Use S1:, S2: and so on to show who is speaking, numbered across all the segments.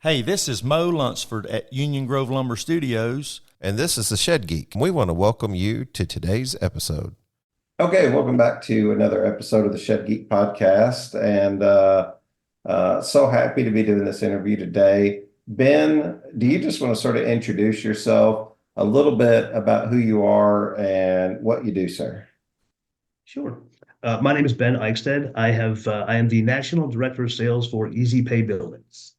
S1: Hey, this is Mo Lunsford at Union Grove Lumber Studios.
S2: And this is the Shed Geek. We want to welcome you to today's episode.
S3: Okay, welcome back to another episode of the Shed Geek podcast. And so happy to be doing this interview today. Ben, do you just want to sort of introduce yourself a little bit about who you are and what you do, sir?
S4: Sure. My name is Ben Eichsteadt. I am the National Director of Sales for Easy Pay Buildings.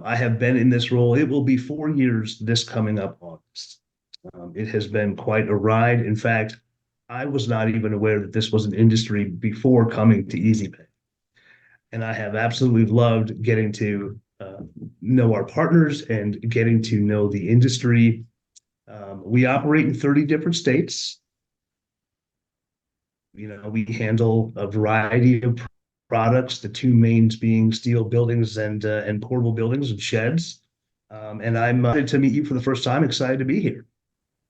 S4: I have been in this role. It will be 4 years this coming up August. It has been quite a ride. In fact, I was not even aware that this was an industry before coming to Easy Pay. And I have absolutely loved getting to know our partners and getting to know the industry. We operate in 30 different states. We handle a variety of products, the two mains being steel buildings and portable buildings and sheds. And I'm to meet you for the first time. Excited to be here.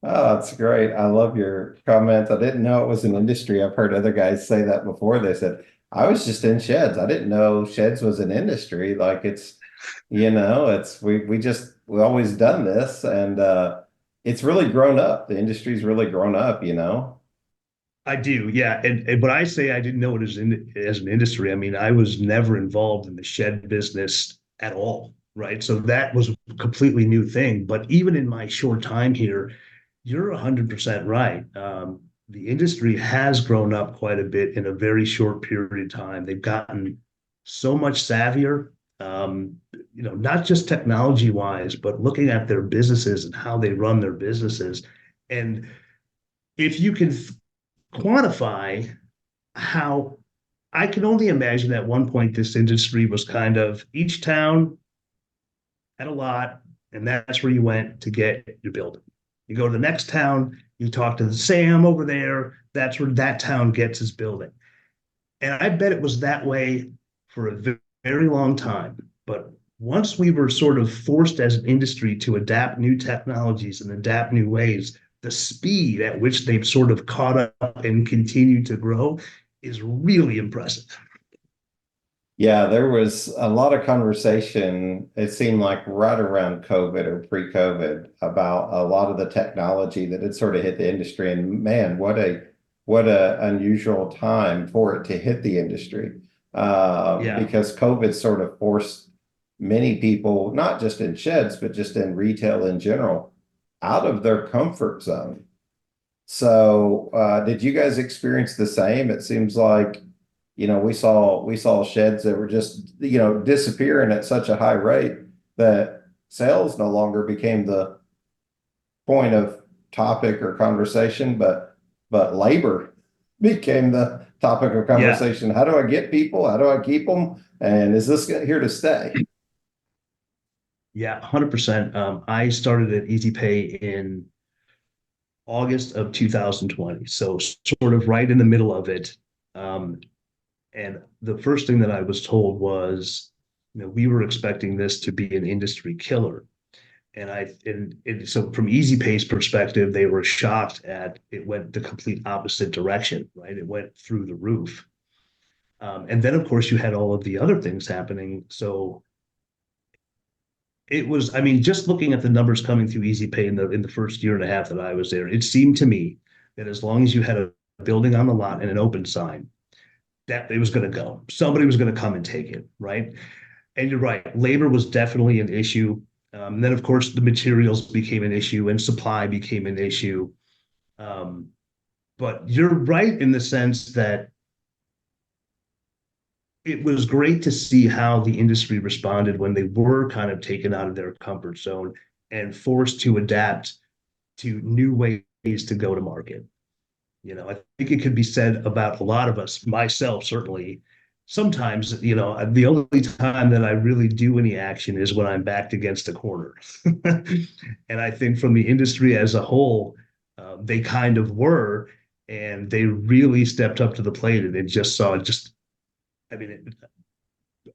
S3: Oh, that's great. I love your comment. I didn't know it was an industry. I've heard other guys say that before. They said, I was just in sheds. I didn't know sheds was an industry. Like we always done this, and it's really grown up. The industry's really grown up.
S4: I do, yeah. And when I say I didn't know it as an industry, I mean I was never involved in the shed business at all, right? So that was a completely new thing. But even in my short time here, you're 100% right. The industry has grown up quite a bit in a very short period of time. They've gotten so much savvier, not just technology wise, but looking at their businesses and how they run their businesses. And if you can quantify how I can only imagine at one point this industry was kind of each town had a lot, and that's where you went to get your building. You go to the next town, you talk to the Sam over there, that's where that town gets his building. And I bet it was that way for a very long time. But once we were sort of forced as an industry to adapt new technologies and adapt new ways, the speed at which they've sort of caught up and continue to grow is really impressive.
S3: Yeah, there was a lot of conversation, it seemed like right around COVID or pre-COVID, about a lot of the technology that had sort of hit the industry. And man, what a unusual time for it to hit the industry.
S4: Yeah.
S3: Because COVID sort of forced many people, not just in sheds, but just in retail in general, out of their comfort zone. So did you guys experience the same? It seems like we saw sheds that were just disappearing at such a high rate that sales no longer became the point of topic or conversation, but labor became the topic of conversation.
S4: Yeah.
S3: How do I get people? How do I keep them? And is this here to stay?
S4: Yeah, 100%. I started at Easy Pay in August of 2020, so sort of right in the middle of it. And the first thing that I was told was, we were expecting this to be an industry killer. And so from Easy Pay's perspective, they were shocked at it went the complete opposite direction, right? It went through the roof. And then, of course, you had all of the other things happening. So it was, I mean, just looking at the numbers coming through Easy Pay in the first year and a half that I was there, it seemed to me that as long as you had a building on the lot and an open sign, that it was going to go. Somebody was going to come and take it, right? And you're right, labor was definitely an issue. Then, of course, the materials became an issue and supply became an issue. But you're right in the sense that it was great to see how the industry responded when they were kind of taken out of their comfort zone and forced to adapt to new ways to go to market. I think it could be said about a lot of us, myself certainly. Sometimes, the only time that I really do any action is when I'm backed against a corner. And I think from the industry as a whole, they kind of were, and they really stepped up to the plate, and it just saw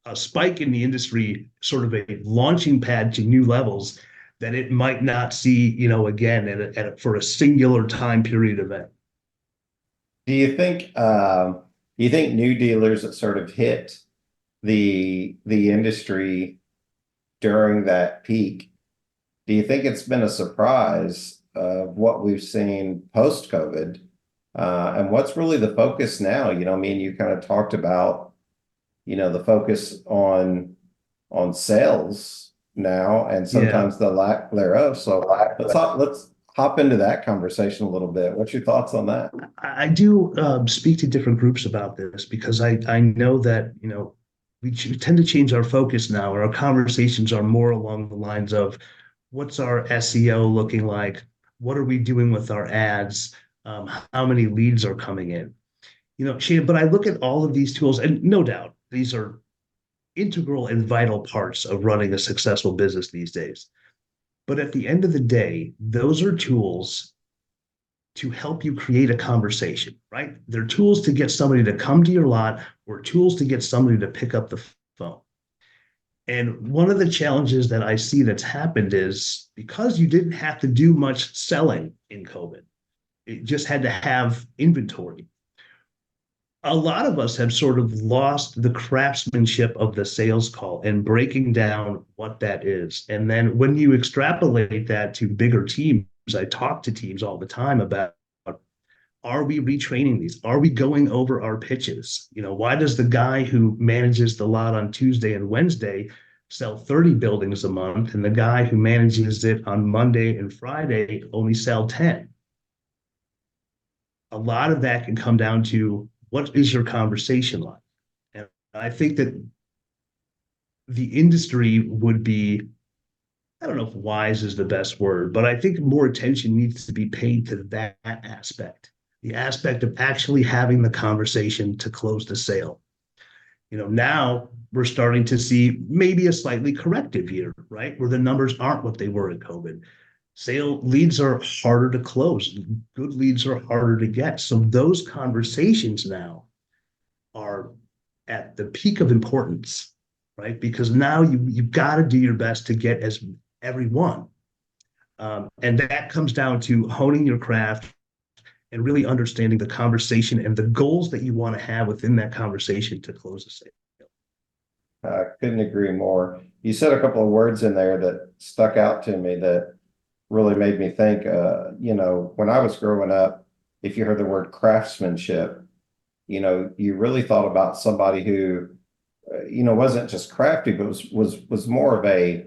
S4: a spike in the industry, sort of a launching pad to new levels that it might not see, again for a singular time period event.
S3: Do you think new dealers that sort of hit the industry during that peak. Do you think it's been a surprise of what we've seen post-COVID? And what's really the focus now? I mean, you kind of talked about, the focus on sales now and sometimes the lack thereof. So let's hop into that conversation a little bit. What's your thoughts on that?
S4: I do speak to different groups about this because I know that, we tend to change our focus now, or our conversations are more along the lines of what's our SEO looking like? What are we doing with our ads? How many leads are coming in? Shannon, but I look at all of these tools, and no doubt these are integral and vital parts of running a successful business these days. But at the end of the day, those are tools to help you create a conversation, right? They're tools to get somebody to come to your lot, or tools to get somebody to pick up the phone. And one of the challenges that I see that's happened is because you didn't have to do much selling in COVID, it just had to have inventory. A lot of us have sort of lost the craftsmanship of the sales call and breaking down what that is. And then when you extrapolate that to bigger teams, I talk to teams all the time about, are we retraining these? Are we going over our pitches? Why does the guy who manages the lot on Tuesday and Wednesday sell 30 buildings a month, and the guy who manages it on Monday and Friday only sell 10? A lot of that can come down to, what is your conversation like? And I think that the industry would be, I don't know if wise is the best word, but I think more attention needs to be paid to that aspect, the aspect of actually having the conversation to close the sale. Now we're starting to see maybe a slightly corrective year, right? Where the numbers aren't what they were in COVID. Sale leads are harder to close. Good leads are harder to get. So those conversations now are at the peak of importance, right? Because now you've got to do your best to get everyone. And that comes down to honing your craft and really understanding the conversation and the goals that you want to have within that conversation to close the sale.
S3: I couldn't agree more. You said a couple of words in there that stuck out to me that really made me think, when I was growing up, if you heard the word craftsmanship, you really thought about somebody who, wasn't just crafty, but was more of a,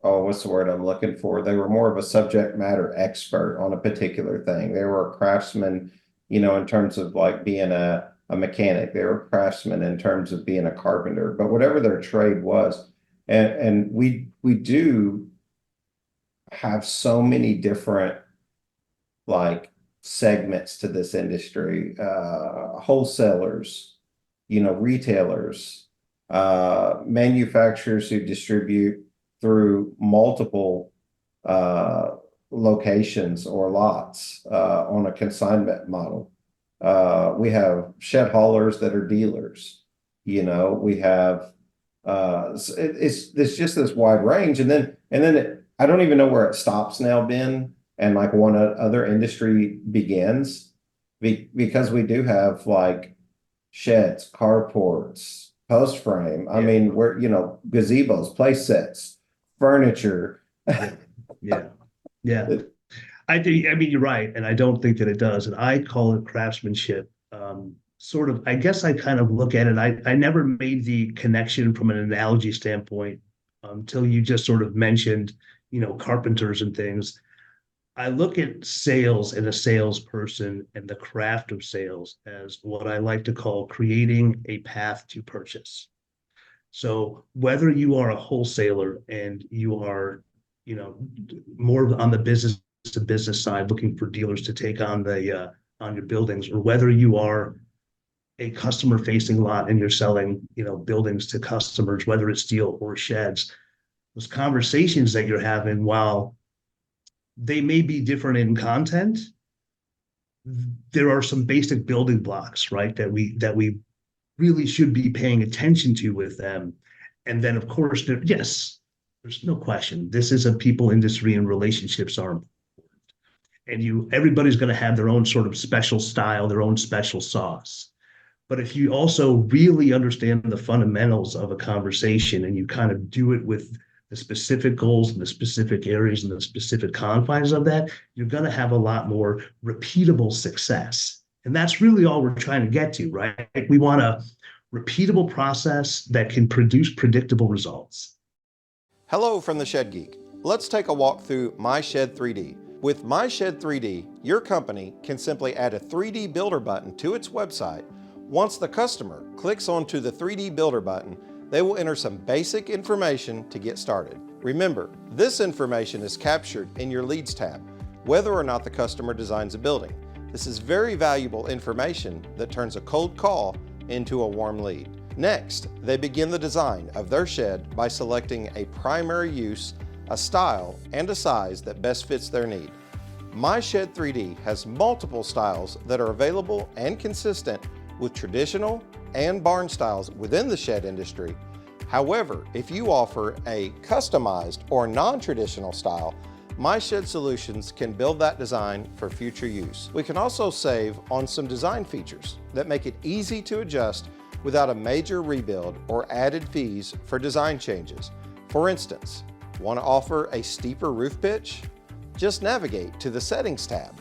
S3: what's the word I'm looking for? They were more of a subject matter expert on a particular thing. They were a craftsman, in terms of like being a mechanic. They were a craftsman in terms of being a carpenter, but whatever their trade was. And we do have so many different like segments to this industry, wholesalers, retailers, manufacturers who distribute through multiple locations or lots on a consignment model. We have shed haulers that are dealers. We have it's just this wide range, and then I don't even know where it stops now, Ben, and like one other industry begins, because we do have like sheds, carports, post frame. I mean, we're gazebos, place sets, furniture.
S4: Yeah. I mean, you're right, and I don't think that it does, and I call it craftsmanship. Sort of, I guess I kind of look at it. I never made the connection from an analogy standpoint until you just sort of mentioned, carpenters and things. I look at sales and a salesperson and the craft of sales as what I like to call creating a path to purchase. So whether you are a wholesaler and you are, more on the business to business side, looking for dealers to take on on your buildings, or whether you are a customer facing lot and you're selling, buildings to customers, whether it's steel or sheds, those conversations that you're having, while they may be different in content, there are some basic building blocks, right? That we really should be paying attention to with them. And then of course, yes, there's no question, this is a people industry and relationships are important. And everybody's going to have their own sort of special style, their own special sauce. But if you also really understand the fundamentals of a conversation and you kind of do it with the specific goals and the specific areas and the specific confines of that, you're going to have a lot more repeatable success. And that's really all we're trying to get to, right? We want a repeatable process that can produce predictable results.
S2: Hello from the Shed Geek. Let's take a walk through My Shed 3D. With My Shed 3D, your company can simply add a 3D builder button to its website. Once the customer clicks onto the 3D builder button, they will enter some basic information to get started. Remember, this information is captured in your Leads tab, whether or not the customer designs a building. This is very valuable information that turns a cold call into a warm lead. Next, they begin the design of their shed by selecting a primary use, a style, and a size that best fits their need. My Shed 3D has multiple styles that are available and consistent with traditional and barn styles within the shed industry. However, if you offer a customized or non-traditional style, My Shed Solutions can build that design for future use. We can also save on some design features that make it easy to adjust without a major rebuild or added fees for design changes. For instance, want to offer a steeper roof pitch? Just navigate to the Settings tab.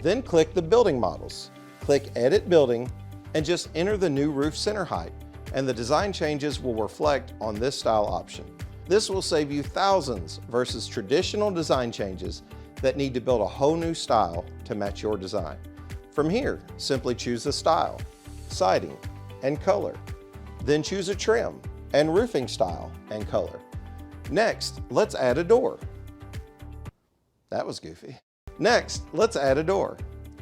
S2: Then click the Building Models. Click Edit Building and just enter the new roof center height, and the design changes will reflect on this style option. This will save you thousands versus traditional design changes that need to build a whole new style to match your design. From here, simply choose the style, siding, and color. Then choose a trim and roofing style and color. Next, let's add a door. That was goofy. Next, let's add a door.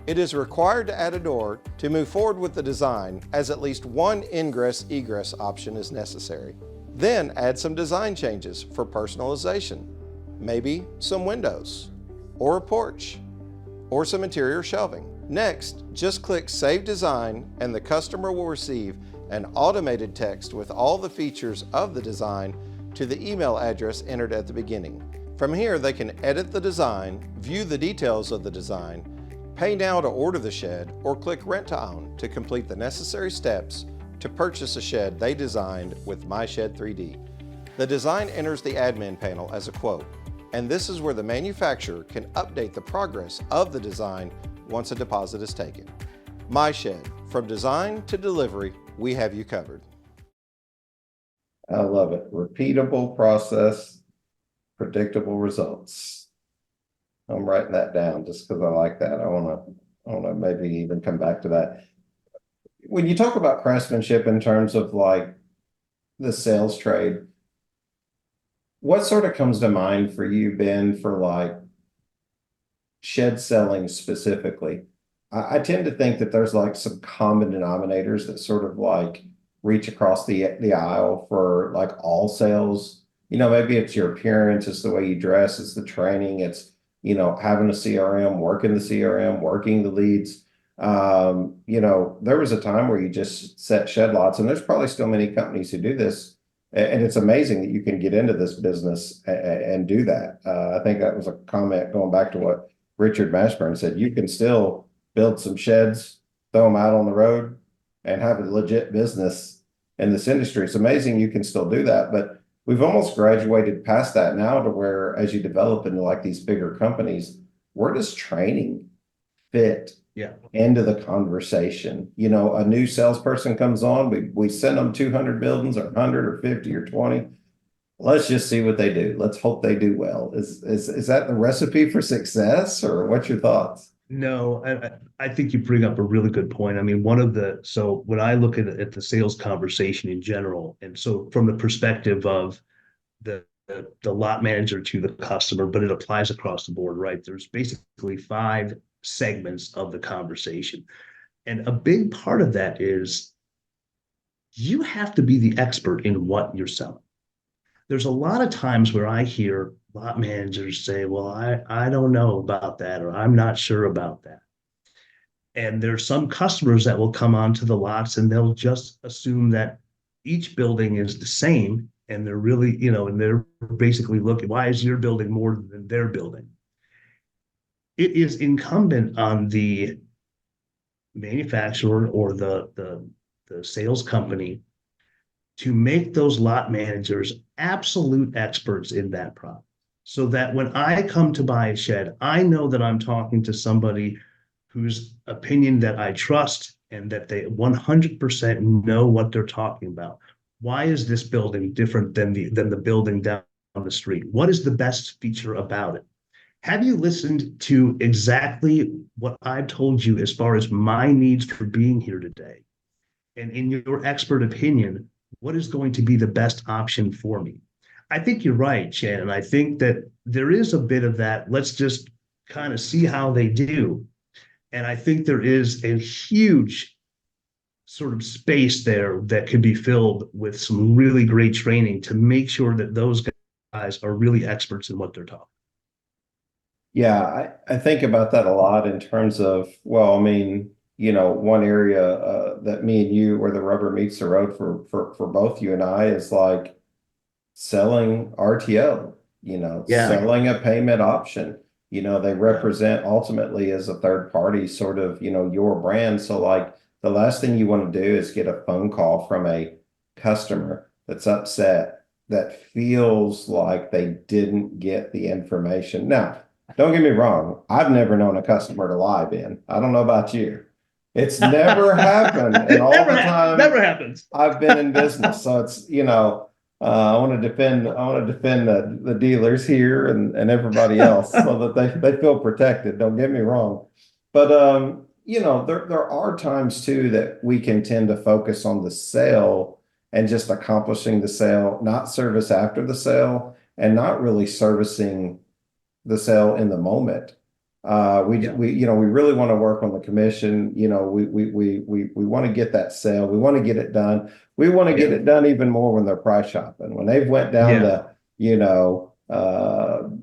S2: It is required to add a door to move forward with the design, as at least one ingress-egress option is necessary. Then add some design changes for personalization. Maybe some windows, or a porch, or some interior shelving. Next, just click Save Design and the customer will receive an automated text with all the features of the design to the email address entered at the beginning. From here, they can edit the design, view the details of the design, pay now to order the shed, or click Rent to Own to complete the necessary steps to purchase a shed they designed with My Shed 3D. The design enters the admin panel as a quote, and this is where the manufacturer can update the progress of the design once a deposit is taken. My Shed, from design to delivery, we have you covered.
S3: I love it. Repeatable process, predictable results. I'm writing that down just because I like that. I want to maybe even come back to that. When you talk about craftsmanship in terms of like the sales trade, what sort of comes to mind for you, Ben, for like shed selling specifically? I tend to think that there's like some common denominators that sort of like reach across the aisle for like all sales. You know, maybe it's your appearance, it's the way you dress, it's the training, it's, you know, having a CRM, working the CRM, working the leads. You know, there was a time where you just set shed lots, and there's probably still many companies who do this. And it's amazing that you can get into this business and do that. I think that was a comment going back to what Richard Mashburn said. You can still build some sheds, throw them out on the road, and have a legit business in this industry. It's amazing you can still do that, but we've almost graduated past that now to where as you develop into like these bigger companies, where does training fit into the conversation? You know, a new salesperson comes on, we send them 200 buildings or 100 or 50 or 20. Let's just see what they do. Let's hope they do well. Is that the recipe for success, or what's your thoughts?
S4: No, I think you bring up a really good point. I mean, so when I look at the sales conversation in general, and so from the perspective of the lot manager to the customer, but it applies across the board, right? There's basically 5 segments of the conversation. And a big part of that is you have to be the expert in what you're selling. There's a lot of times where I hear lot managers say, well, I don't know about that, or I'm not sure about that. And there's some customers that will come onto the lots and they'll just assume that each building is the same. And they're really, you know, and they're basically looking, why is your building more than their building? It is incumbent on the manufacturer or the the sales company to make those lot managers absolute experts in that product. So that when I come to buy a shed, I know that I'm talking to somebody whose opinion that I trust and that they 100% know what they're talking about. Why is this building different than the building down the street? What is the best feature about it? Have you listened to exactly what I've told you as far as my needs for being here today? And in your expert opinion, what is going to be the best option for me? I think you're right, Shannon. I think that there is a bit of that. Let's just kind of see how they do. And I think there is a huge sort of space there that could be filled with some really great training to make sure that those guys are really experts in what they're talking.
S3: Yeah, I think about that a lot in terms of, well, I mean, one area that me and you, where the rubber meets the road for both you and I, is like selling RTO,
S4: Yeah.
S3: selling a payment option. They represent ultimately as a third party sort of, your brand. So like the last thing you want to do is get a phone call from a customer that's upset, that feels like they didn't get the information. Now, don't get me wrong. I've never known a customer to lie, Ben. I don't know about you. It's never happened. And all the time
S4: Never happens.
S3: I've been in business. So it's, I want to defend the dealers here and everybody else so that they feel protected. Don't get me wrong. But there are times too that we can tend to focus on the sale and just accomplishing the sale, not service after the sale, and not really servicing the sale in the moment. We really want to work on the commission. We want to get that sale. We want to get it done. We want to get it done even more when they're price shopping. When they've went down to,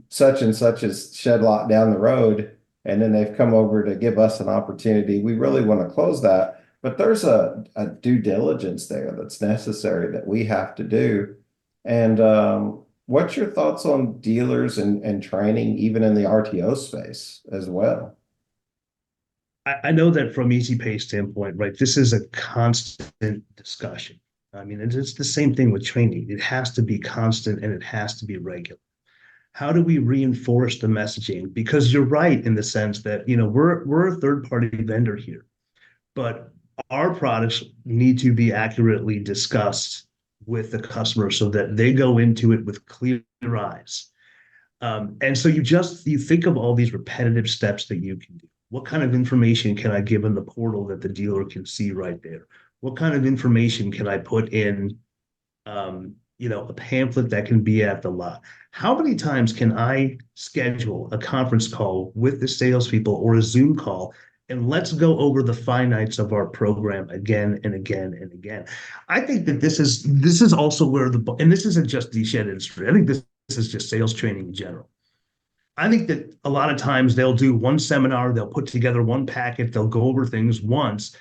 S3: such and such as shed lot down the road, and then they've come over to give us an opportunity. We really want to close that. But there's a due diligence there that's necessary that we have to do. And what's your thoughts on dealers and training, even in the RTO space as well?
S4: I know that from Easy Pay standpoint, right? This is a constant discussion. I mean, it's the same thing with training. It has to be constant and it has to be regular. How do we reinforce the messaging? Because you're right in the sense that, we're a third-party vendor here, but our products need to be accurately discussed with the customer so that they go into it with clear eyes. And so you think of all these repetitive steps that you can do. What kind of information can I give in the portal that the dealer can see right there? What kind of information can I put in, a pamphlet that can be at the lot? How many times can I schedule a conference call with the salespeople or a Zoom call, and let's go over the finites of our program again and again and again? I think that this is also where and this isn't just the shed industry. I think this is just sales training in general. I think that a lot of times they'll do one seminar, they'll put together one packet, they'll go over things once.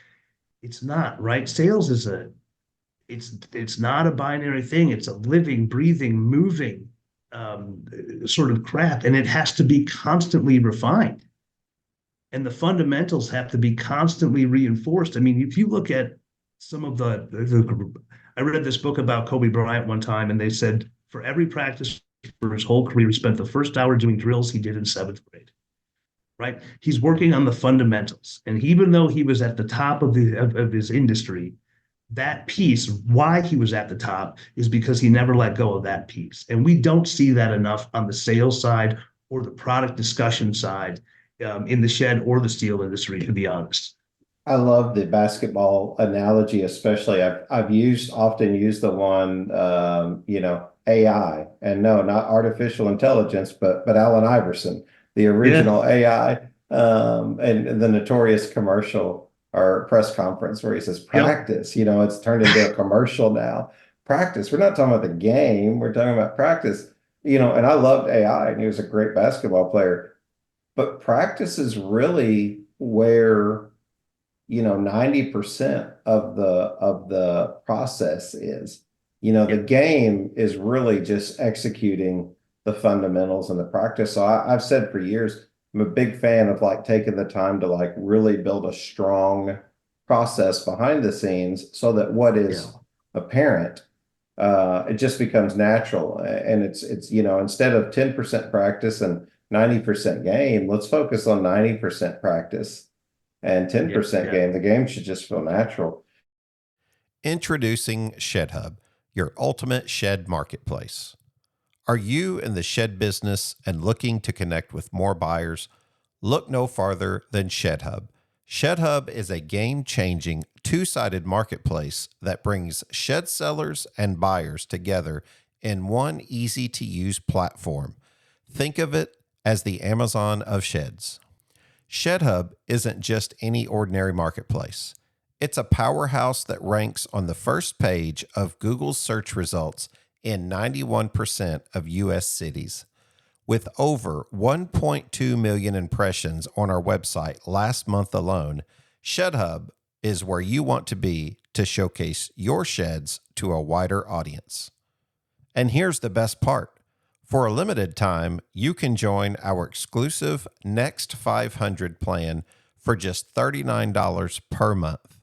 S4: It's not, right? Sales is it's not a binary thing. It's a living, breathing, moving sort of craft, and it has to be constantly refined. And the fundamentals have to be constantly reinforced. I mean, if you look at some of I read this book about Kobe Bryant one time, and they said for every practice for his whole career, he spent the first hour doing drills he did in seventh grade. Right? He's working on the fundamentals. And even though he was at the top of his industry, that piece, why he was at the top, is because he never let go of that piece. And we don't see that enough on the sales side or the product discussion side in the shed or the steel industry, to be honest.
S3: I love the basketball analogy, especially. I've often used the one, AI, and no, not artificial intelligence, but Allen Iverson, the original AI, and the notorious commercial or press conference where he says practice. It's turned into a commercial now. Practice. We're not talking about the game. We're talking about practice. And I loved AI, and he was a great basketball player. But practice is really where 90% of the process is. The game is really just executing the fundamentals and the practice. So I've said for years, I'm a big fan of like taking the time to like really build a strong process behind the scenes so that what is apparent, it just becomes natural. And it's, you know, instead of 10% practice and 90% game, let's focus on 90% practice and 10% game. The game should just feel natural.
S2: Introducing ShedHub, your ultimate shed marketplace. Are you in the shed business and looking to connect with more buyers? Look no farther than ShedHub. ShedHub is a game-changing, two-sided marketplace that brings shed sellers and buyers together in one easy-to-use platform. Think of it as the Amazon of sheds. ShedHub isn't just any ordinary marketplace. It's a powerhouse that ranks on the first page of Google's search results in 91% of U.S. cities. With over 1.2 million impressions on our website last month alone, ShedHub is where you want to be to showcase your sheds to a wider audience. And here's the best part. For a limited time, you can join our exclusive Next 500 plan for just $39 per month.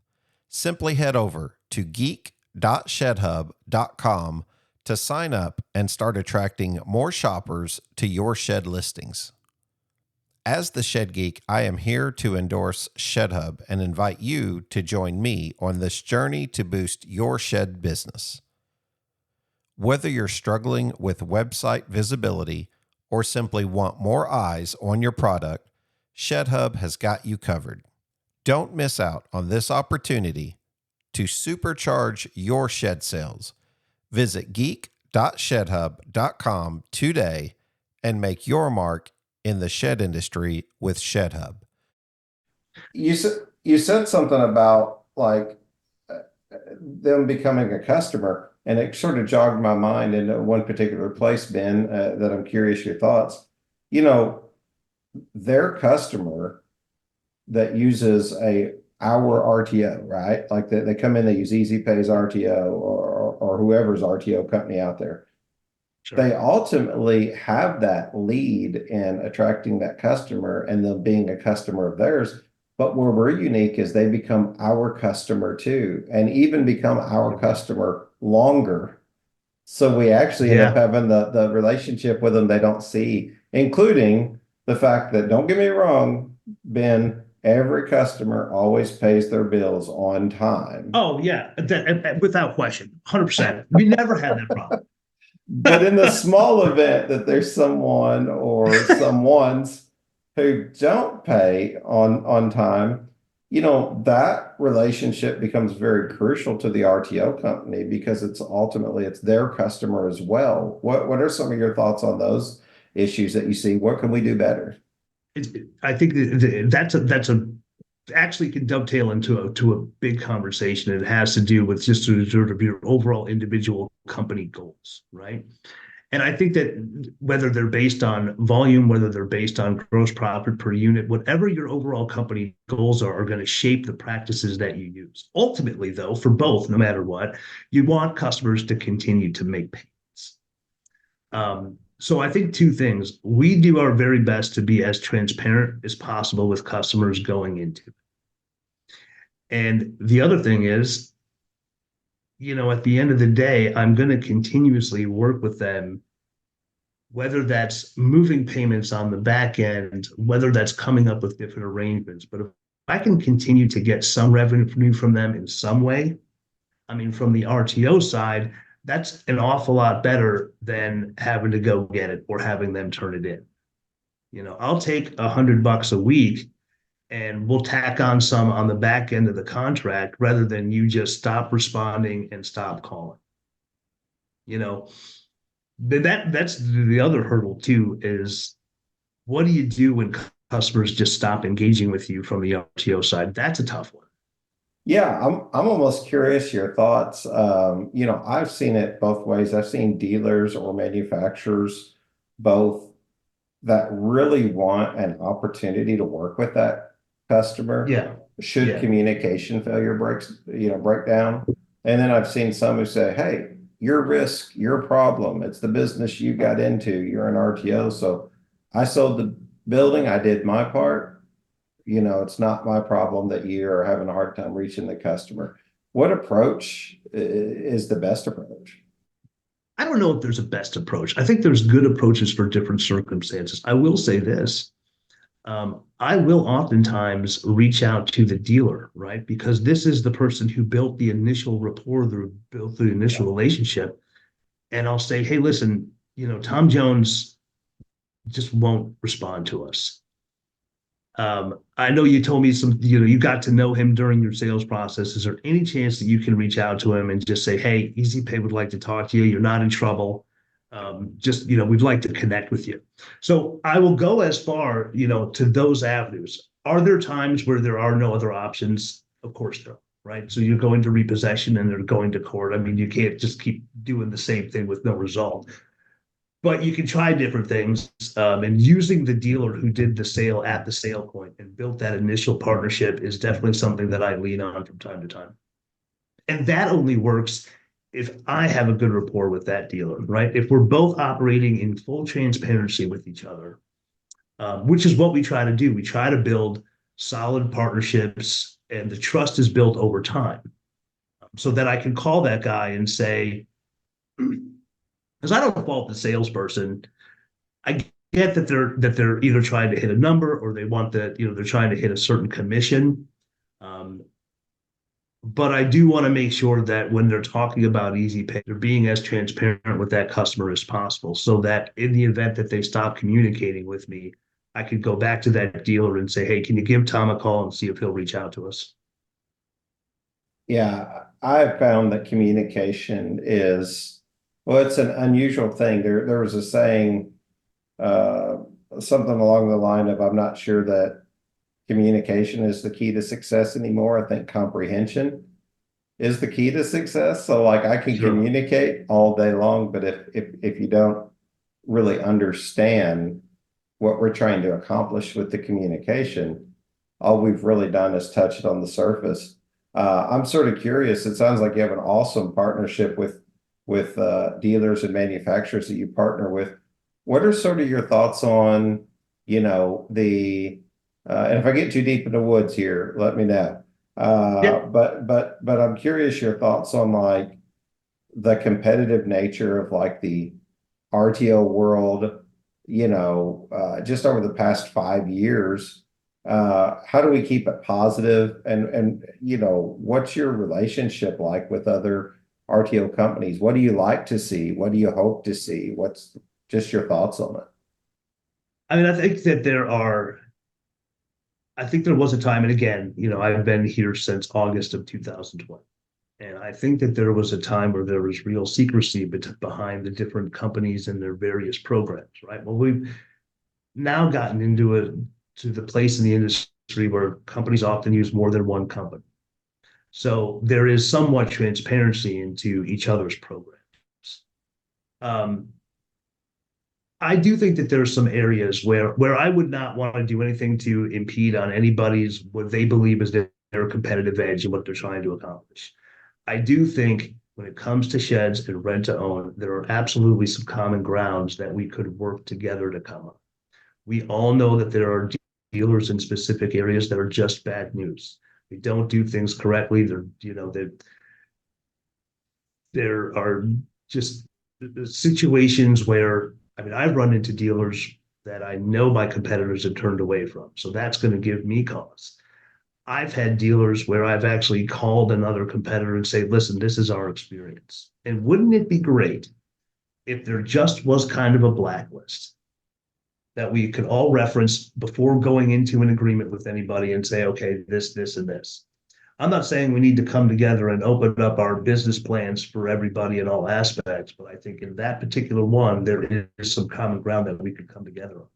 S2: Simply head over to geek.shedhub.com to sign up and start attracting more shoppers to your shed listings. As the Shed Geek, I am here to endorse ShedHub and invite you to join me on this journey to boost your shed business. Whether you're struggling with website visibility or simply want more eyes on your product, ShedHub has got you covered. Don't miss out on this opportunity to supercharge your shed sales. Visit geek.shedhub.com today and make your mark in the shed industry with ShedHub.
S3: You said something about like them becoming a customer, and it sort of jogged my mind into one particular place, Ben, that I'm curious your thoughts. You know, their customer that uses our RTO, right? Like they come in, they use EasyPay's RTO or whoever's RTO company out there. Sure. They ultimately have that lead in attracting that customer and them being a customer of theirs. But where we're unique is they become our customer too, and even become our customer longer. So we actually end up having the relationship with them they don't see, including the fact that, don't get me wrong, Ben, every customer always pays their bills on time.
S4: Oh, yeah, without question, 100%. We never had that problem.
S3: But in the small event that there's someone or someone's who don't pay on time, you know, that relationship becomes very crucial to the RTO company because it's ultimately their customer as well. What are some of your thoughts on those issues that you see? What can we do better?
S4: I think that's actually can dovetail into a big conversation. It has to do with just sort of your overall individual company goals, right? And I think that whether they're based on volume, whether they're based on gross profit per unit, whatever your overall company goals are going to shape the practices that you use. Ultimately, though, for both, no matter what, you want customers to continue to make payments. So I think two things. We do our very best to be as transparent as possible with customers going into it. And the other thing is, you know, at the end of the day, I'm going to continuously work with them, whether that's moving payments on the back end, whether that's coming up with different arrangements. But if I can continue to get some revenue from them in some way, I mean, from the RTO side, that's an awful lot better than having to go get it or having them turn it in. You know, I'll take $100 a week and we'll tack on some on the back end of the contract rather than you just stop responding and stop calling. You know, that's the other hurdle too, is what do you do when customers just stop engaging with you from the RTO side? That's a tough one.
S3: Yeah, I'm almost curious your thoughts. You know, I've seen it both ways. I've seen dealers or manufacturers both that really want an opportunity to work with that customer. Should communication failure break down. And then I've seen some who say, hey, your risk, your problem. It's the business you got into. You're an RTO. So I sold the building. I did my part. it's not my problem that you are having a hard time reaching the customer. What approach is the best approach?
S4: I don't know if there's a best approach. I think there's good approaches for different circumstances. I will say this. I will oftentimes reach out to the dealer, right? Because this is the person who built the initial rapport, built the initial relationship. And I'll say, hey, listen, Tom Jones just won't respond to us. I know you told me you got to know him during your sales process. Is there any chance that you can reach out to him and just say, hey, Easy Pay would like to talk to you. You're not in trouble. We'd like to connect with you. So I will go as far, to those avenues. Are there times where there are no other options? Of course there are, right? So you're going to repossession and they're going to court. I mean, you can't just keep doing the same thing with no result. But you can try different things, and using the dealer who did the sale at the sale point and built that initial partnership is definitely something that I lean on from time to time. And that only works if I have a good rapport with that dealer, right? If we're both operating in full transparency with each other, which is what we try to do. We try to build solid partnerships, and the trust is built over time, so that I can call that guy and say, because I don't fault the salesperson. I get that they're either trying to hit a number or they want that, they're trying to hit a certain commission. But I do want to make sure that when they're talking about Easy Pay, they're being as transparent with that customer as possible, so that in the event that they stop communicating with me, I could go back to that dealer and say, hey, can you give Tom a call and see if he'll reach out to us?
S3: Yeah, I've found that communication is, well, it's an unusual thing. There was a saying, something along the line of, I'm not sure that communication is the key to success anymore. I think comprehension is the key to success. So like I can communicate all day long, but if you don't really understand what we're trying to accomplish with the communication, all we've really done is touch it on the surface. I'm sort of curious. It sounds like you have an awesome partnership with dealers and manufacturers that you partner with. What are sort of your thoughts on, and if I get too deep in the woods here, let me know. But I'm curious your thoughts on like the competitive nature of like the RTO world, just over the past 5 years. How do we keep it positive? And what's your relationship like with other RTO companies? What do you like to see? What do you hope to see? What's just your thoughts on it?
S4: I mean, I think there was a time, and again, I've been here since August of 2020. And I think that there was a time where there was real secrecy behind the different companies and their various programs, right? Well, we've now gotten to the place in the industry where companies often use more than one company. So there is somewhat transparency into each other's programs. I do think that there are some areas where I would not want to do anything to impede on anybody's what they believe is their competitive edge and what they're trying to accomplish. I do think when it comes to sheds and rent to own, there are absolutely some common grounds that we could work together to come up. We all know that there are dealers in specific areas that are just bad news. They don't do things correctly. There are just situations where, I mean, I've run into dealers that I know my competitors have turned away from. So that's going to give me cause. I've had dealers where I've actually called another competitor and say, listen, this is our experience. And wouldn't it be great if there just was kind of a blacklist that we could all reference before going into an agreement with anybody and say, okay, this, and this. I'm not saying we need to come together and open up our business plans for everybody in all aspects, but I think in that particular one, there is some common ground that we could come together on.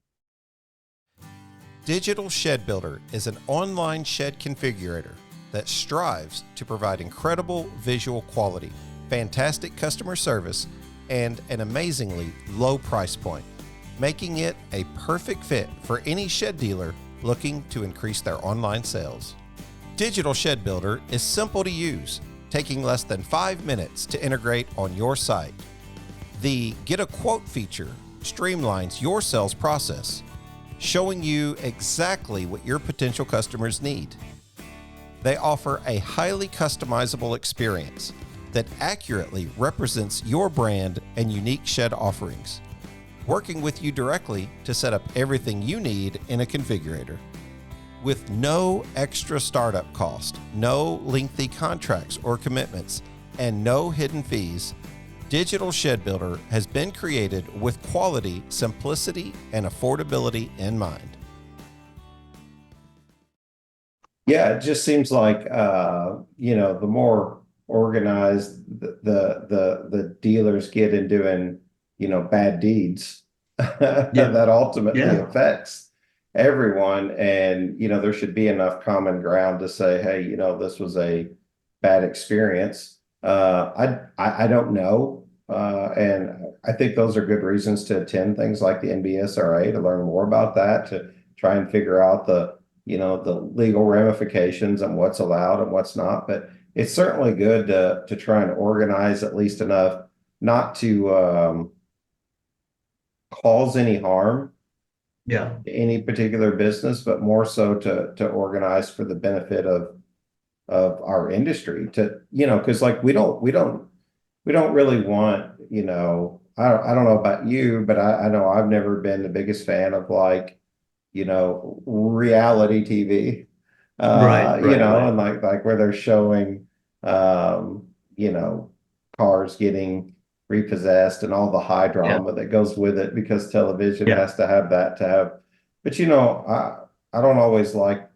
S2: Digital Shed Builder is an online shed configurator that strives to provide incredible visual quality, fantastic customer service, and an amazingly low price point, making it a perfect fit for any shed dealer looking to increase their online sales. Digital Shed Builder is simple to use, taking less than 5 minutes to integrate on your site. The Get a Quote feature streamlines your sales process. showing you exactly what your potential customers need. They offer a highly customizable experience that accurately represents your brand and unique shed offerings, working with you directly to set up everything you need in a configurator. With no extra startup cost, no lengthy contracts or commitments, and no hidden fees, Digital Shed Builder has been created with quality, simplicity, and affordability in mind.
S3: Yeah, it just seems like the more organized the dealers get in doing bad deeds, that ultimately affects everyone. And there should be enough common ground to say, hey, this was a bad experience. I don't know, and I think those are good reasons to attend things like the NBSRA to learn more about that, to try and figure out the legal ramifications and what's allowed and what's not. But it's certainly good to try and organize at least enough not to cause any harm to any particular business, but more so to organize for the benefit of our industry, to because like we don't really want, I don't know about you, but I know I've never been the biggest fan of like reality TV,
S4: Right.
S3: and like where they're showing, cars getting repossessed and all the high drama that goes with it, because television has to have that to have. But I don't always like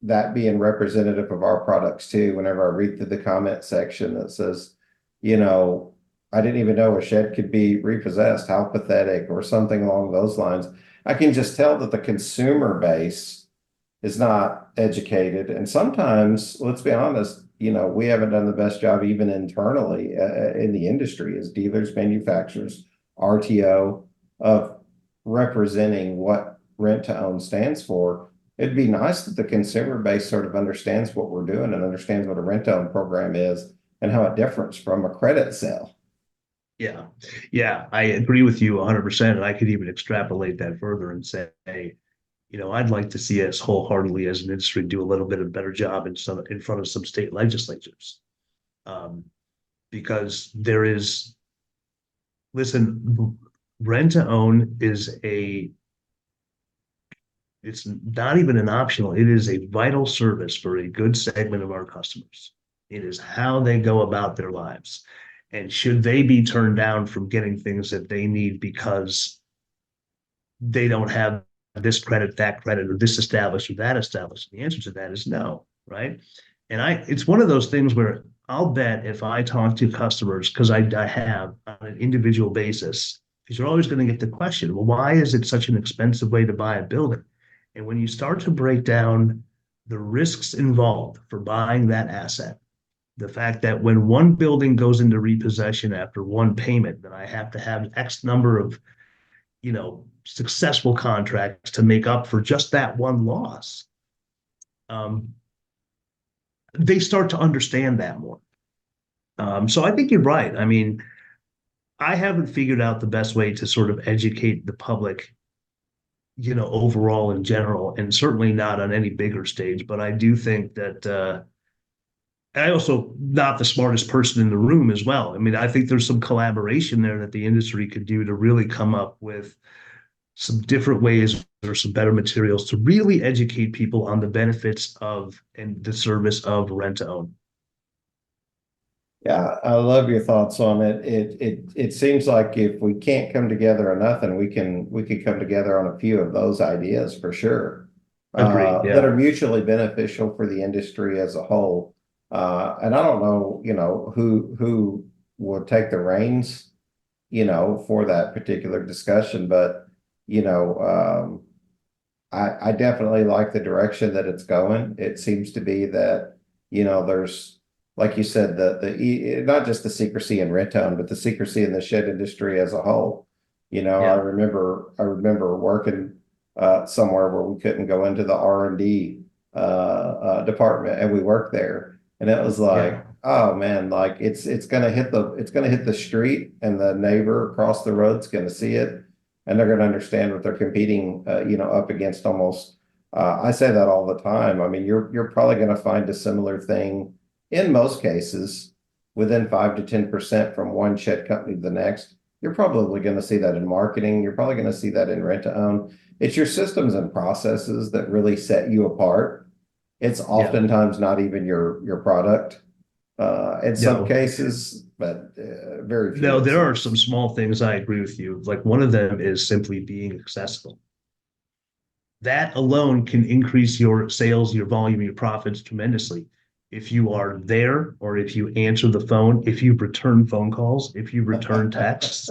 S3: that being representative of our products too. Whenever I read through the comment section that says, I didn't even know a shed could be repossessed, how pathetic, or something along those lines. I can just tell that the consumer base is not educated. And sometimes, let's be honest, we haven't done the best job even internally in the industry as dealers, manufacturers, RTO, of representing what rent to own stands for. It'd be nice that the consumer base sort of understands what we're doing and understands what a rent to own program is and how it differs from a credit sale.
S4: Yeah, I agree with you 100%. And I could even extrapolate that further and say, I'd like to see us wholeheartedly as an industry do a little bit of a better job in front of some state legislatures. Because rent to own it's not even an optional, it is a vital service for a good segment of our customers. It is how they go about their lives. And should they be turned down from getting things that they need because they don't have this credit, that credit, or this established or that established? The answer to that is no, right? And it's one of those things where I'll bet if I talk to customers, because I have on an individual basis, because you're always going to get the question, well, why is it such an expensive way to buy a building? And when you start to break down the risks involved for buying that asset, the fact that when one building goes into repossession after one payment, that I have to have X number of, successful contracts to make up for just that one loss. They start to understand that more. So I think you're right. I mean, I haven't figured out the best way to sort of educate the public, overall in general, and certainly not on any bigger stage. But I do think that I also not the smartest person in the room as well. I mean, I think there's some collaboration there that the industry could do to really come up with some different ways or some better materials to really educate people on the benefits of and the service of rent to own.
S3: Yeah, I love your thoughts on it. It seems like if we can't come together on nothing, we could come together on a few of those ideas for sure.
S4: Agreed.
S3: That are mutually beneficial for the industry as a whole. And I don't know, who will take the reins, for that particular discussion, but I definitely like the direction that it's going. It seems to be that there's, like you said, the not just the secrecy in rent own, but the secrecy in the shed industry as a whole. I remember working somewhere where we couldn't go into the R&D department, and we worked there, and it was like, oh man, like it's gonna hit the street, and the neighbor across the road's gonna see it, and they're going to understand what they're competing, up against almost. I say that all the time. I mean, you're probably going to find a similar thing in most cases within 5 to 10% from one shed company to the next. You're probably going to see that in marketing. You're probably going to see that in rent to own. It's your systems and processes that really set you apart. It's oftentimes not even your product in some cases, but very few.
S4: No, there are some small things I agree with you. Like one of them is simply being accessible. That alone can increase your sales, your volume, your profits tremendously. If you are there, or if you answer the phone, if you return phone calls, if you return texts.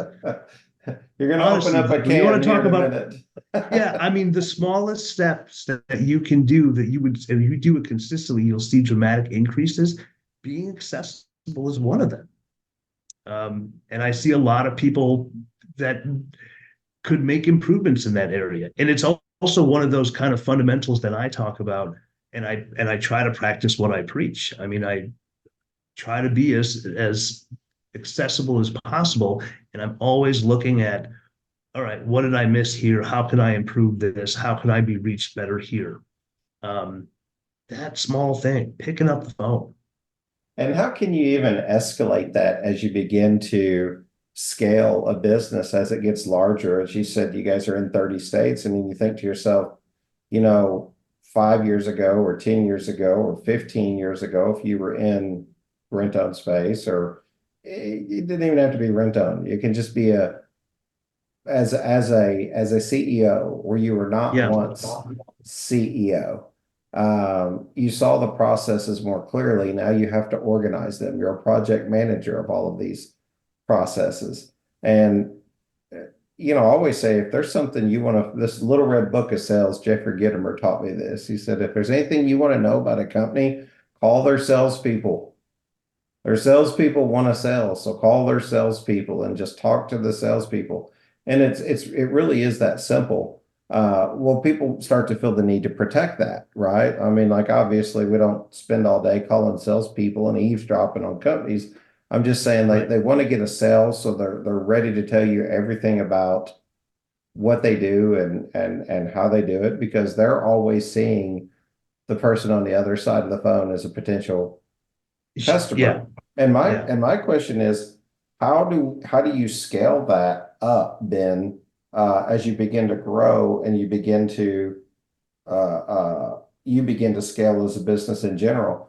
S3: You're going to open up a can
S4: you want to talk about
S3: minute.
S4: Yeah, I mean, the smallest steps that you can do that you would, if you do it consistently, you'll see dramatic increases. Being accessible is one of them. And I see a lot of people that could make improvements in that area. And it's also one of those kind of fundamentals that I talk about, and I try to practice what I preach. I mean, I try to be as accessible as possible, and I'm always looking at, all right, what did I miss here? How can I improve this? How can I be reached better here? That small thing, picking up the phone.
S3: And how can you even escalate that as you begin to scale a business as it gets larger? As you said, you guys are in 30 states, and then you think to yourself, 5 years ago or 10 years ago or 15 years ago, if you were in rent-own space, or it didn't even have to be rent-own. It can just be as a CEO, or you were not once CEO. You saw the processes more clearly. Now you have to organize them. You're a project manager of all of these processes. And, I always say, if there's something you want to, this little red book of sales, Jeffrey Gitomer taught me this. He said, if there's anything you want to know about a company, call their salespeople. Their salespeople want to sell. So call their salespeople and just talk to the salespeople. And it really is that simple. Well, people start to feel the need to protect that, right? I mean, like, obviously we don't spend all day calling salespeople and eavesdropping on companies. I'm just saying they want to get a sale, so they're ready to tell you everything about what they do and how they do it, because they're always seeing the person on the other side of the phone as a potential customer.
S4: Yeah.
S3: And my question is, how do you scale that up, Ben, as you begin to grow and you begin to scale as a business in general?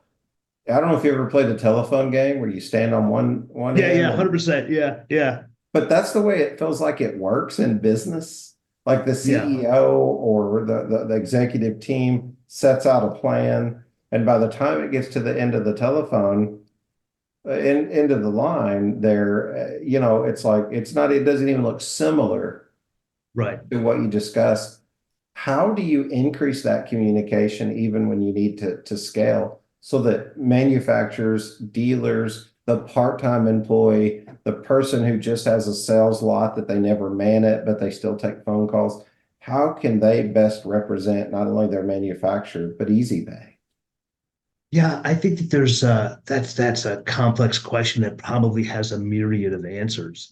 S3: I don't know if you ever played a telephone game where you stand on one end.
S4: Yeah, 100%. Yeah.
S3: But that's the way it feels like it works in business. Like the CEO or the executive team sets out a plan, and by the time it gets to the end of the telephone, into the line there, it's like, it doesn't even look similar to what you discussed. How do you increase that communication even when you need to scale, so that manufacturers, dealers, the part-time employee, the person who just has a sales lot that they never man it, but they still take phone calls, how can they best represent not only their manufacturer, but EasyPay?
S4: Yeah, I think that there's that's a complex question that probably has a myriad of answers.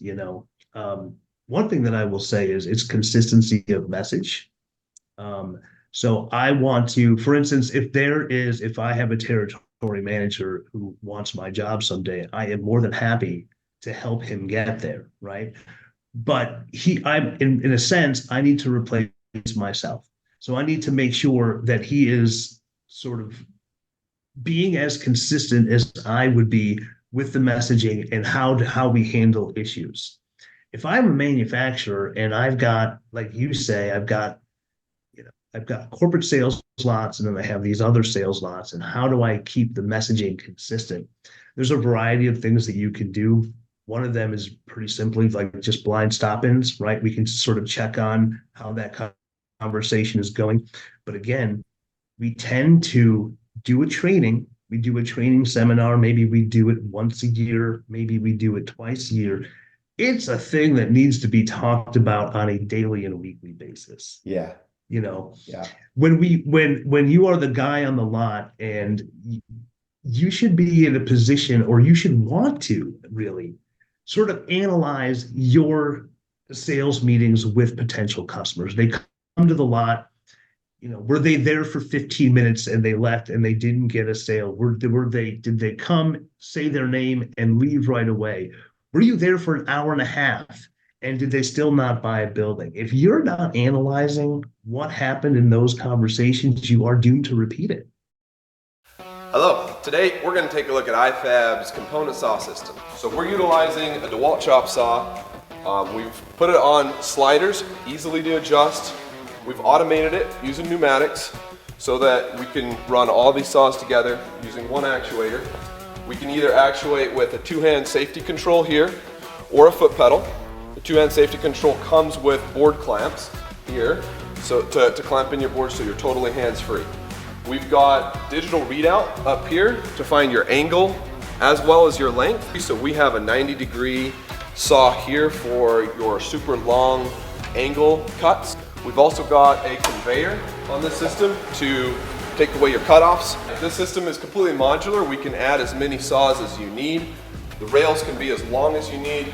S4: One thing that I will say is it's consistency of message. So I want to, for instance, if I have a territory manager who wants my job someday, I am more than happy to help him get there, right? But I'm in a sense, I need to replace myself. So I need to make sure that he is sort of being as consistent as I would be with the messaging and how we handle issues. If I'm a manufacturer and I've got, like you say, I've got corporate sales lots, and then I have these other sales lots, and how do I keep the messaging consistent? There's a variety of things that you can do. One of them is pretty simply like just blind stop-ins, right? We can sort of check on how that conversation is going. But again, we tend to do a training. We do a training seminar. Maybe we do it once a year. Maybe we do it twice a year. It's a thing that needs to be talked about on a daily and weekly basis.
S3: Yeah.
S4: When you are the guy on the lot, and you should be in a position, or you should want to really sort of analyze your sales meetings with potential customers. They come to the lot, were they there for 15 minutes and they left and they didn't get a sale? Did they come, say their name and leave right away? Were you there for an hour and a half and did they still not buy a building? If you're not analyzing what happened in those conversations, you are doomed to repeat it.
S5: Hello, today we're going to take a look at iFab's component saw system. So we're utilizing a DeWalt chop saw. We've put it on sliders, easily to adjust. We've automated it using pneumatics so that we can run all these saws together using one actuator. We can either actuate with a two-hand safety control here or a foot pedal. The two-hand safety control comes with board clamps here, so to clamp in your board so you're totally hands-free. We've got digital readout up here to find your angle as well as your length. So we have a 90-degree saw here for your super long angle cuts. We've also got a conveyor on this system to take away your cutoffs. This system is completely modular. We can add as many saws as you need. The rails can be as long as you need.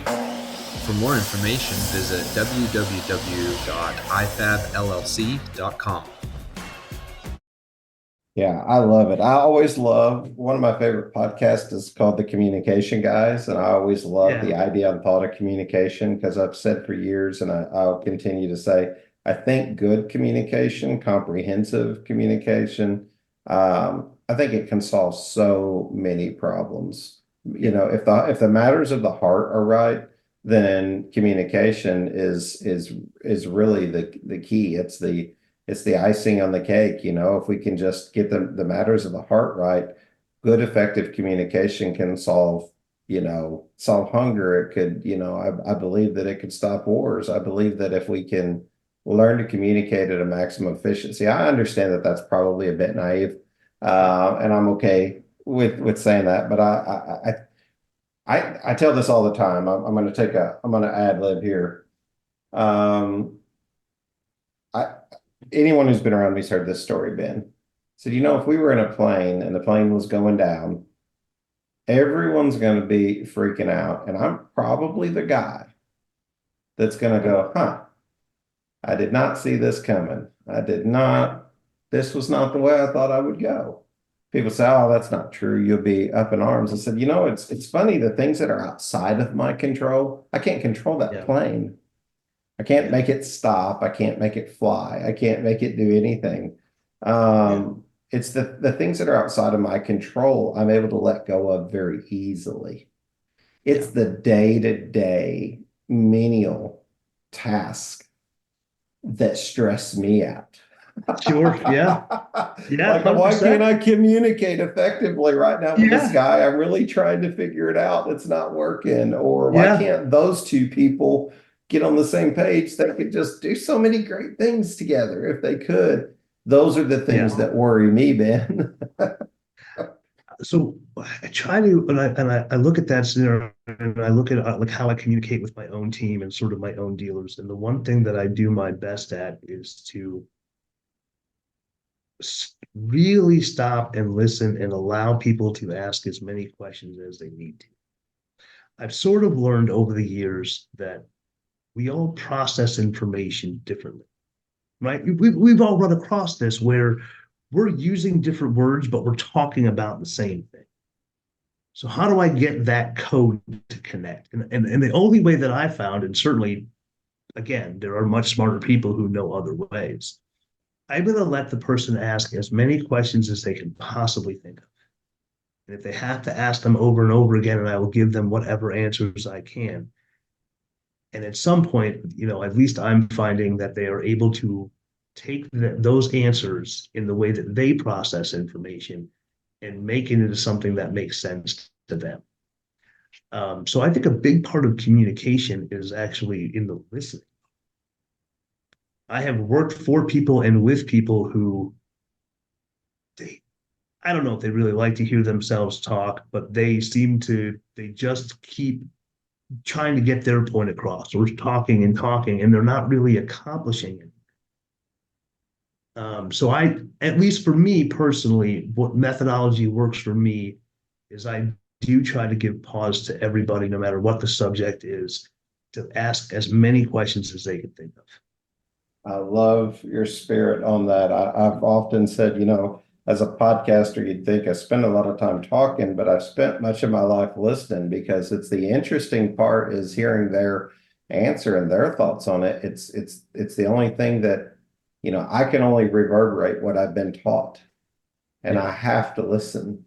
S6: For more information, visit www.ifabllc.com.
S3: Yeah, I love it. I always love, one of my favorite podcasts is called The Communication Guys. And I always love the idea and thought of communication because I've said for years, and I'll continue to say, I think good communication, comprehensive communication, I think it can solve so many problems. If the matters of the heart are right, then communication is really the key. It's the icing on the cake. If we can just get the matters of the heart right, good, effective communication can solve hunger. It could, I believe that it could stop wars. I believe that if we can learn to communicate at a maximum efficiency, I understand that that's probably a bit naive, and I'm okay with saying that, but I tell this all the time. I'm going to ad lib here. Anyone who's been around me's heard this story, Ben. So, if we were in a plane and the plane was going down, everyone's going to be freaking out. And I'm probably the guy that's going to go, I did not see this coming. This was not the way I thought I would go. People say, oh, that's not true. You'll be up in arms. I said, it's funny. The things that are outside of my control, I can't control that plane. I can't make it stop. I can't make it fly. I can't make it do anything. It's the things that are outside of my control, I'm able to let go of very easily. It's the day-to-day menial task that stress me out.
S4: Sure. Yeah.
S3: Like, why can't I communicate effectively right now with this guy? I'm really trying to figure it out. It's not working. Or why can't those two people get on the same page? They could just do so many great things together if they could. Those are the things that worry me, Ben.
S4: So I try to, and I look at that scenario, and I look at like how I communicate with my own team and sort of my own dealers. And the one thing that I do my best at is to really stop and listen and allow people to ask as many questions as they need to. I've sort of learned over the years that we all process information differently, right? We've all run across this where we're using different words, but we're talking about the same thing. So how do I get that code to connect? And the only way that I found, and certainly, again, there are much smarter people who know other ways, I'm going to let the person ask as many questions as they can possibly think of. And if they have to ask them over and over again, and I will give them whatever answers I can. And at some point, at least I'm finding that they are able to take those answers in the way that they process information and make it into something that makes sense to them. So I think a big part of communication is actually in the listening. I have worked for people and with people who I don't know if they really like to hear themselves talk, but they just keep trying to get their point across, or talking, and they're not really accomplishing it. So at least for me personally, what methodology works for me is I do try to give pause to everybody, no matter what the subject is, to ask as many questions as they can think of.
S3: I love your spirit on that. I've often said, as a podcaster, you'd think I spend a lot of time talking, but I've spent much of my life listening, because it's the interesting part is hearing their answer and their thoughts on it. It's the only thing that, I can only reverberate what I've been taught, and I have to listen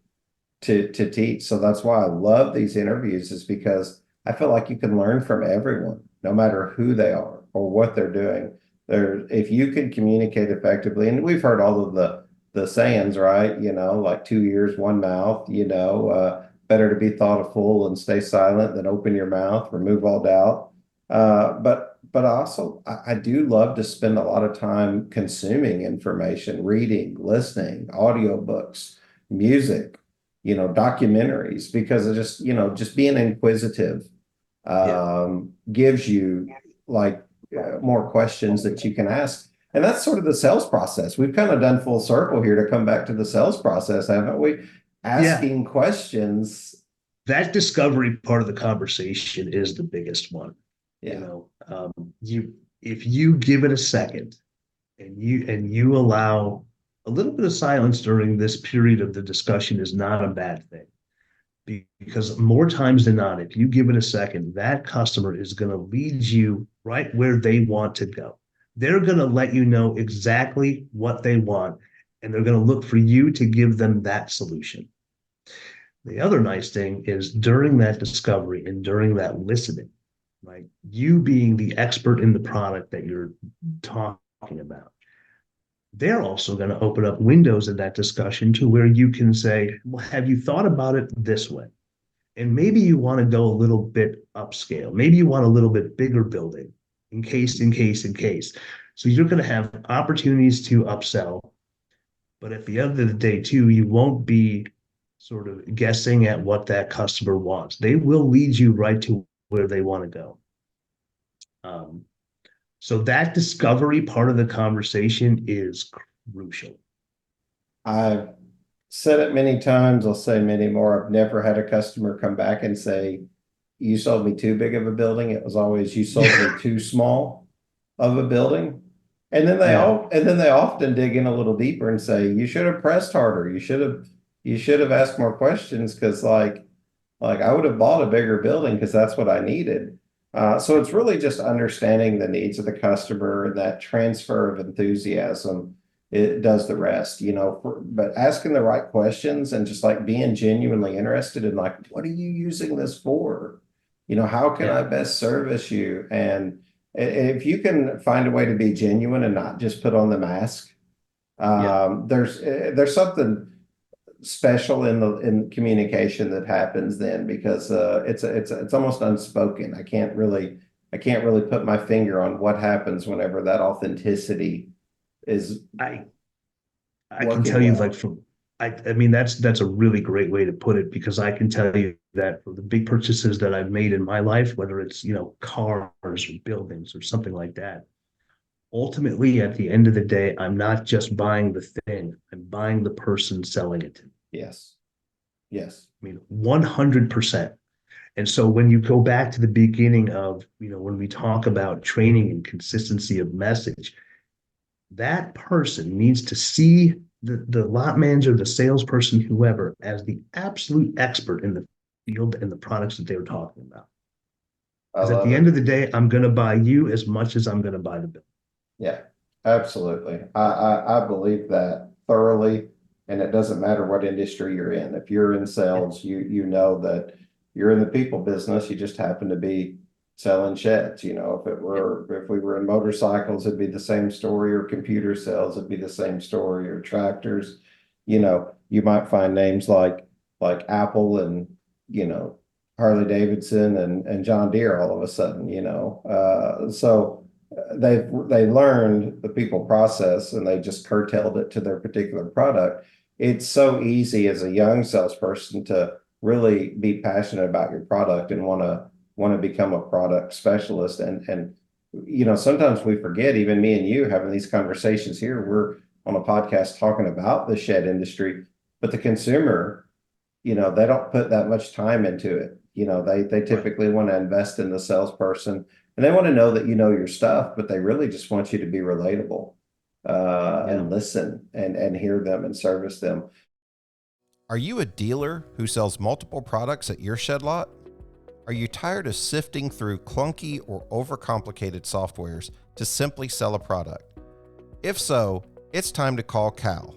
S3: to teach. So that's why I love these interviews, is because I feel like you can learn from everyone, no matter who they are or what they're doing. If you can communicate effectively, and we've heard all of the sayings, right? Like 2 ears, 1 mouth, better to be thought a fool and stay silent than open your mouth, remove all doubt. But also I do love to spend a lot of time consuming information, reading, listening, audiobooks, music, documentaries, because it just being inquisitive gives you like more questions that you can ask. And that's sort of the sales process. We've kind of done full circle here to come back to the sales process, haven't we? Asking questions.
S4: That discovery part of the conversation is the biggest one.
S3: Yeah.
S4: If you give it a second and you allow a little bit of silence during this period of the discussion is not a bad thing. Because more times than not, if you give it a second, that customer is going to lead you right where they want to go. They're going to let you know exactly what they want, and they're going to look for you to give them that solution. The other nice thing is during that discovery and during that listening, right? You being the expert in the product that you're talking about, they're also going to open up windows in that discussion to where you can say, well, have you thought about it this way? And maybe you want to go a little bit upscale. Maybe you want a little bit bigger building in case. So you're going to have opportunities to upsell. But at the end of the day, too, you won't be sort of guessing at what that customer wants. They will lead you right to where they want to go. So that discovery part of the conversation is crucial.
S3: I've said it many times. I'll say many more. I've never had a customer come back and say, you sold me too big of a building. It was always, you sold me too small of a building. And then they often dig in a little deeper and say, you should have pressed harder. You should have asked more questions, because like I would have bought a bigger building because that's what I needed. So it's really just understanding the needs of the customer, and that transfer of enthusiasm, it does the rest, but asking the right questions and just like being genuinely interested in like, what are you using this for? How can I best service you? And if you can find a way to be genuine and not just put on the mask, there's something special in communication that happens then, because it's almost unspoken. I can't really put my finger on what happens whenever that authenticity is.
S4: I can tell you, like, I mean that's a really great way to put it, because I can tell you that for the big purchases that I've made in my life, whether it's cars or buildings or something like that, ultimately at the end of the day, I'm not just buying the thing, I'm buying the person selling it to me.
S3: Yes.
S4: I mean, 100%. And so when you go back to the beginning of, when we talk about training and consistency of message, that person needs to see the lot manager, the salesperson, whoever, as the absolute expert in the field and the products that they were talking about. Because at the end of the day, I'm going to buy you as much as I'm going to buy the bill.
S3: Yeah, absolutely. I believe that thoroughly, and it doesn't matter what industry you're in. If you're in sales, you know that you're in the people business. You just happen to be selling sheds. If we were in motorcycles, it'd be the same story, or computer sales, it'd be the same story, or tractors. You might find names like Apple and Harley Davidson and John Deere all of a sudden. So they learned the people process, and they just curtailed it to their particular product. It's so easy as a young salesperson to really be passionate about your product and want to become a product specialist. And sometimes we forget, even me and you having these conversations here, we're on a podcast talking about the shed industry, but the consumer, they don't put that much time into it. They typically want to invest in the salesperson, and they want to know that you know your stuff, but they really just want you to be relatable, and listen and hear them and service them.
S2: Are you a dealer who sells multiple products at your shed lot? Are you tired of sifting through clunky or overcomplicated softwares to simply sell a product? If so, it's time to call Cal.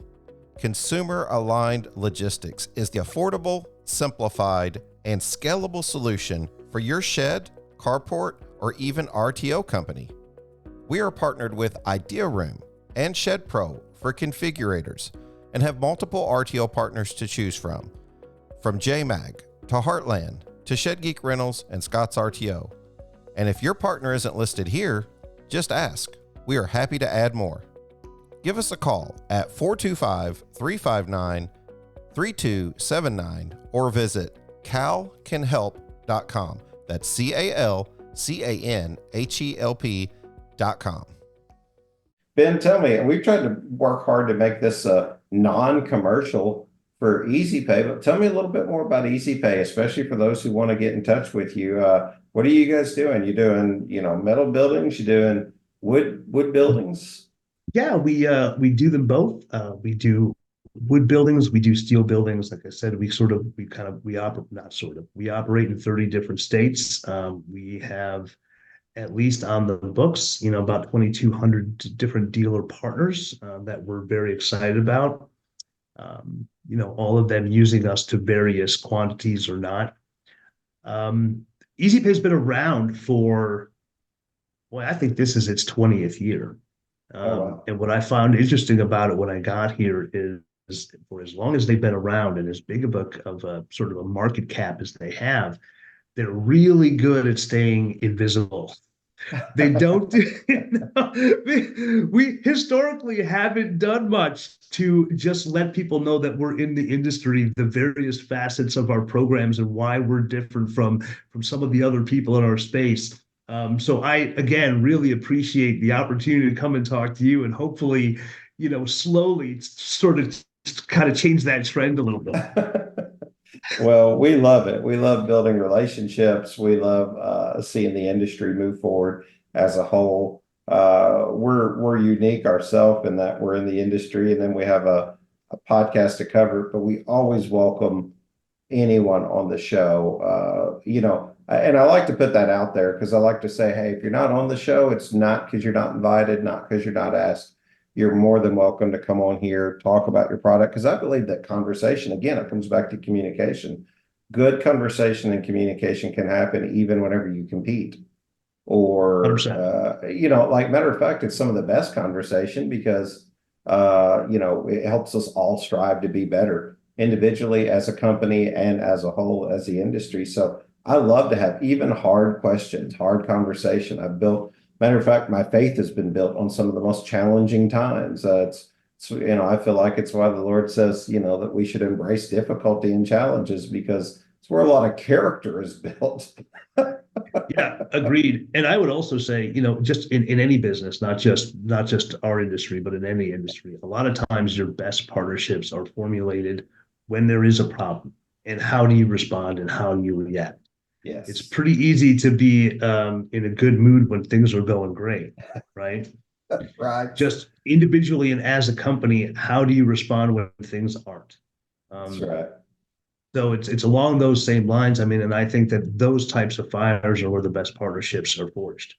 S2: Consumer Aligned Logistics is the affordable, simplified, and scalable solution for your shed, carport, or even RTO company. We are partnered with Idea Room and Shed Pro for configurators and have multiple RTO partners to choose from JMag to Heartland to Shed Geek Rentals and Scott's RTO. And if your partner isn't listed here, just ask. We are happy to add more. Give us a call at 425-359-3279 or visit calcanhelp.com. That's CALCANHELP.com.
S3: Ben, tell me, and we've tried to work hard to make this a non-commercial for EasyPay, but tell me a little bit more about EasyPay, especially for those who want to get in touch with you. What are you guys doing? You doing, metal buildings? You doing wood buildings?
S4: Yeah, we do them both. We do wood buildings, we do steel buildings. Like I said, we operate in 30 different states. We have at least on the books, about 2,200 different dealer partners that we're very excited about. All of them using us to various quantities or not. EasyPay's been around for, I think this is its 20th year.
S3: Wow.
S4: And what I found interesting about it when I got here is for as long as they've been around and as big of a sort of a market cap as they have, they're really good at staying invisible. They don't we historically haven't done much to just let people know that we're in the industry, the various facets of our programs and why we're different from some of the other people in our space. So I, again, really appreciate the opportunity to come and talk to you and hopefully, slowly sort of kind of change that trend a little bit.
S3: Well, we love it. We love building relationships. We love seeing the industry move forward as a whole. We're unique ourselves in that we're in the industry, and then we have a podcast to cover it, but we always welcome anyone on the show. And I like to put that out there because I like to say, hey, if you're not on the show, it's not because you're not invited, not because you're not asked. You're more than welcome to come on here, talk about your product, because I believe that conversation, again, it comes back to communication. Good conversation and communication can happen even whenever you compete. Or, like matter of fact, it's some of the best conversation because, it helps us all strive to be better individually as a company and as a whole, as the industry. So I love to have even hard questions, hard conversation. Matter of fact, my faith has been built on some of the most challenging times. I feel like it's why the Lord says, that we should embrace difficulty and challenges because it's where a lot of character is built.
S4: Yeah, agreed. And I would also say, just in any business, not just our industry, but in any industry, a lot of times your best partnerships are formulated when there is a problem. And how do you respond and how do you react?
S3: Yes.
S4: It's pretty easy to be in a good mood when things are going great, right?
S3: Right.
S4: Just individually and as a company, how do you respond when things aren't?
S3: That's right.
S4: So it's along those same lines. I mean, and I think that those types of fires are where the best partnerships are forged.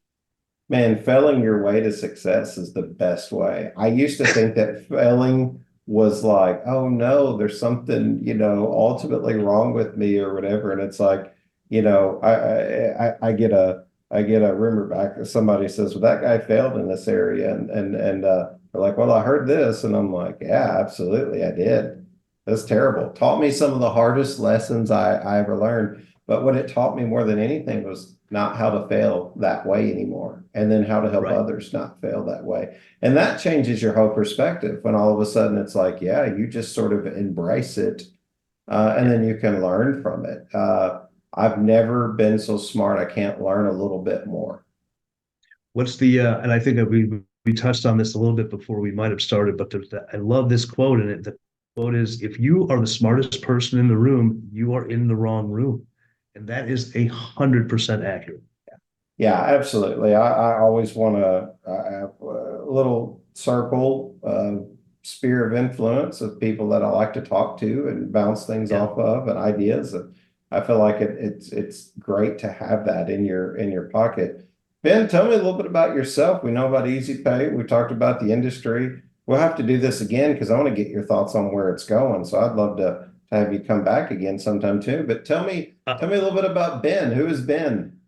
S3: Man, failing your way to success is the best way. I used to think that failing was like, oh no, there's something, ultimately wrong with me or whatever. And it's like, I get a rumor back that somebody says, well, that guy failed in this area. And they're like, well, I heard this. And I'm like, yeah, absolutely. I did. That's terrible. Taught me some of the hardest lessons I ever learned. But what it taught me more than anything was not how to fail that way anymore. And then how to help others not fail that way. And that changes your whole perspective when all of a sudden it's like, yeah, you just sort of embrace it. And then you can learn from it. I've never been so smart. I can't learn a little bit more.
S4: What's and I think that we touched on this a little bit before we might have started, but I love this quote. And the quote is, if you are the smartest person in the room, you are in the wrong room. And that is 100% accurate.
S3: Yeah, absolutely. I always want to have a little circle, sphere of influence of people that I like to talk to and bounce things
S4: Yeah.
S3: off of and ideas. And I feel like it's great to have that in your pocket. Ben, tell me a little bit about yourself. We know about Easy Pay. We talked about the industry. We'll have to do this again because I want to get your thoughts on where it's going. So I'd love to have you come back again sometime too. But tell me a little bit about Ben. Who is Ben?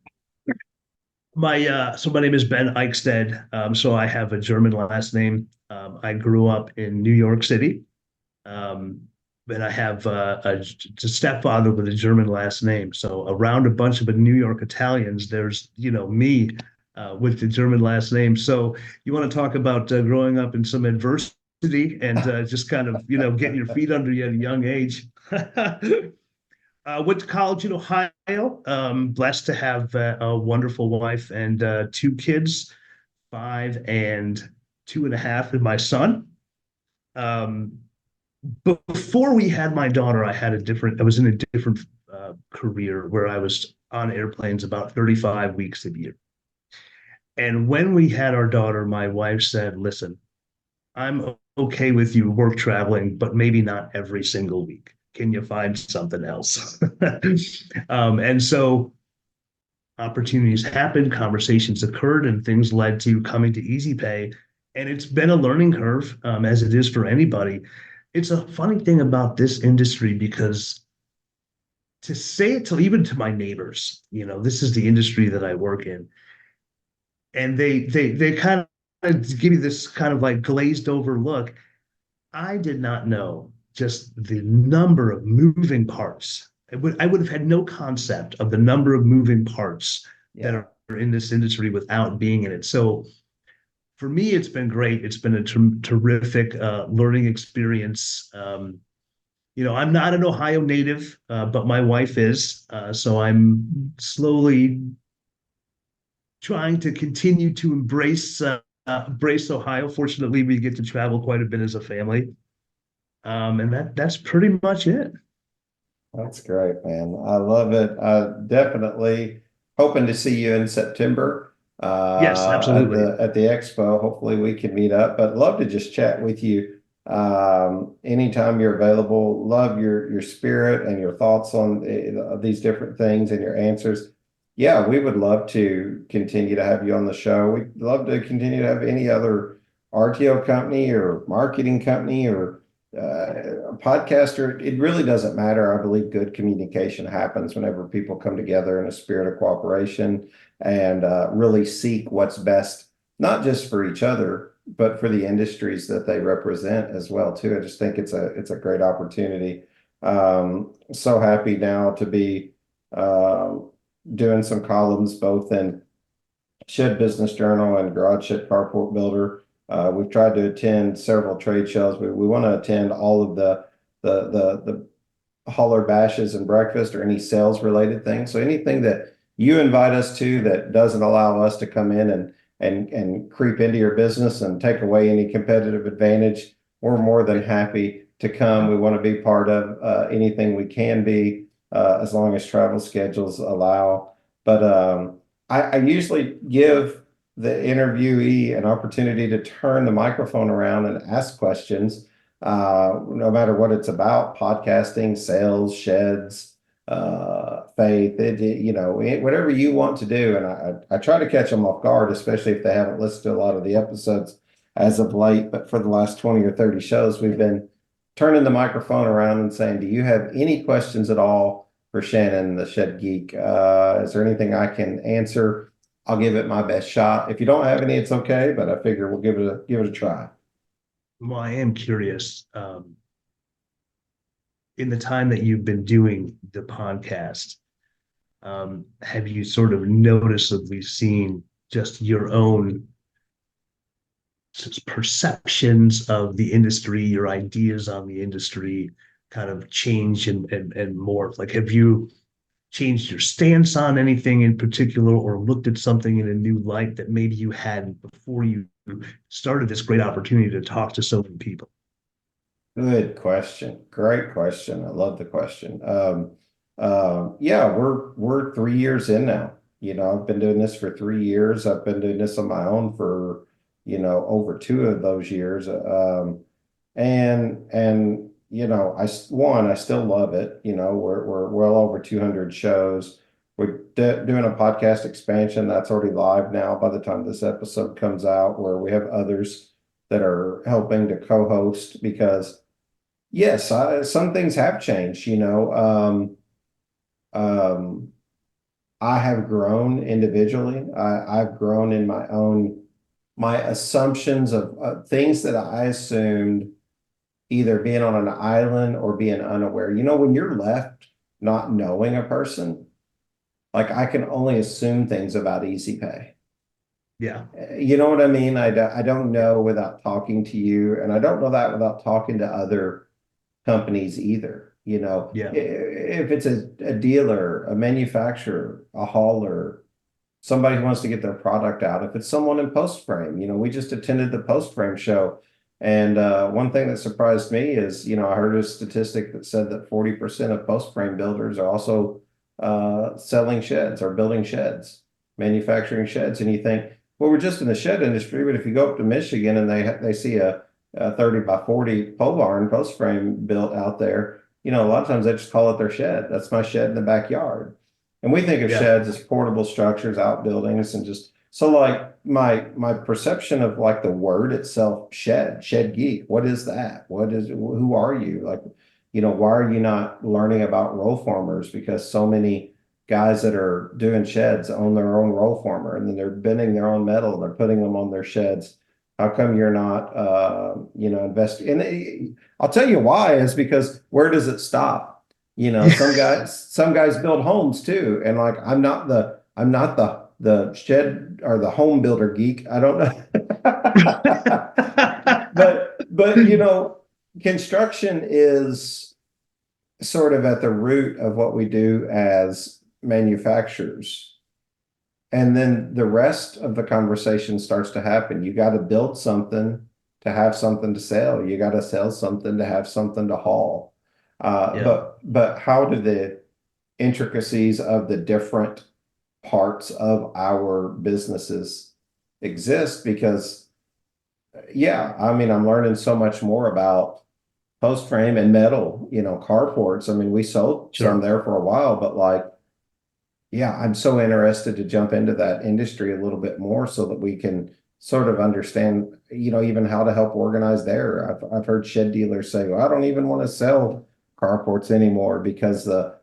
S4: My name is Ben Eichsteadt. So I have a German last name. I grew up in New York City. Um, and I have a stepfather with a German last name. So around a bunch of New York Italians, there's, me with the German last name. So you want to talk about growing up in some adversity and just kind of, getting your feet under you at a young age. Went to college in Ohio. Blessed to have a wonderful wife and two kids, 5 and 2.5, and my son. Um, but before we had my daughter, I was in a different career where I was on airplanes about 35 weeks a year. And when we had our daughter, my wife said, listen, I'm okay with you work traveling, but maybe not every single week. Can you find something else? And so opportunities happened, conversations occurred, and things led to coming to Easy Pay. And it's been a learning curve, as it is for anybody. It's a funny thing about this industry because to say it to even to my neighbors, this is the industry that I work in, and they kind of give you this kind of like glazed over look. I did not know just the number of moving parts. I would have had no concept of the number of moving parts that are in this industry without being in it. So for me, it's been great. It's been a terrific learning experience. I'm not an Ohio native, but my wife is. So I'm slowly trying to continue to embrace Ohio. Fortunately, we get to travel quite a bit as a family. And that's pretty much it.
S3: That's great, man. I love it. Definitely hoping to see you in September
S4: Yes, absolutely.
S3: at the expo. Hopefully we can meet up, but love to just chat with you anytime you're available. Love your spirit and your thoughts on these different things and your answers. Yeah, we would love to continue to have you on the show. We'd love to continue to have any other RTO company or marketing company or a podcaster. It really doesn't matter. I believe good communication happens whenever people come together in a spirit of cooperation and really seek what's best, not just for each other, but for the industries that they represent as well too. I just think it's a great opportunity. So happy now to be doing some columns both in Shed Business Journal and Garage Shed Carport Builder. We've tried to attend several trade shows. We want to attend all of the hauler bashes and breakfast or any sales related things. So anything that you invite us to that doesn't allow us to come in and creep into your business and take away any competitive advantage, we're more than happy to come. We want to be part of anything we can be as long as travel schedules allow. But I usually give the interviewee an opportunity to turn the microphone around and ask questions, no matter what it's about: podcasting, sales, sheds, faith, whatever you want to do. And I try to catch them off guard, especially if they haven't listened to a lot of the episodes as of late. But for the last 20 or 30 shows, we've been turning the microphone around and saying, do you have any questions at all for Shannon, the Shed Geek? Is there anything I can answer? I'll give it my best shot. If you don't have any, it's okay, but I figure we'll give it a try.
S4: Well, I am curious. In the time that you've been doing the podcast, have you sort of noticeably seen just your own perceptions of the industry, your ideas on the industry kind of change and morph? Like, have you changed your stance on anything in particular or looked at something in a new light that maybe you hadn't before you started this great opportunity to talk to so many people?
S3: Good question. Great question. I love the question. Yeah, we're 3 years in now. I've been doing this for 3 years. I've been doing this on my own for, over two of those years. And I still love it. We're well over 200 shows. We're doing a podcast expansion that's already live now by the time this episode comes out, where we have others that are helping to co-host because yes, some things have changed, I have grown individually. I've grown in my assumptions of things that I assumed either being on an island or being unaware. When you're left not knowing a person, like I can only assume things about Easy Pay.
S4: Yeah.
S3: You know what I mean? I don't know without talking to you, and I don't know that without talking to other companies either.
S4: Yeah.
S3: If it's a dealer, a manufacturer, a hauler, somebody who wants to get their product out, if it's someone in post frame, we just attended the post frame show. And one thing that surprised me is, I heard a statistic that said that 40% of post frame builders are also selling sheds or building sheds, manufacturing sheds. And you think, well, we're just in the shed industry, but if you go up to Michigan and they see a 30 by 40 pole barn post frame built out there, a lot of times they just call it their shed. That's my shed in the backyard. And we think of sheds as portable structures, outbuildings, and just so like my perception of like the word itself, shed geek. What is that? Who are you? Like, why are you not learning about roll formers? Because so many guys that are doing sheds own their own roll former, and then they're bending their own metal, they're putting them on their sheds. How come you're not, investing? And I'll tell you why is because where does it stop? Some guys build homes too. And like, I'm not the shed or the home builder geek. I don't know. but construction is sort of at the root of what we do as manufacturers. And then the rest of the conversation starts to happen. You got to build something to have something to sell. You got to sell something to have something to haul. But how do the intricacies of the different parts of our businesses exist? Because, I'm learning so much more about post frame and metal, carports. We sold some there for a while, but like, I'm so interested to jump into that industry a little bit more so that we can sort of understand, even how to help organize there. I've heard shed dealers say, well, I don't even want to sell carports anymore because the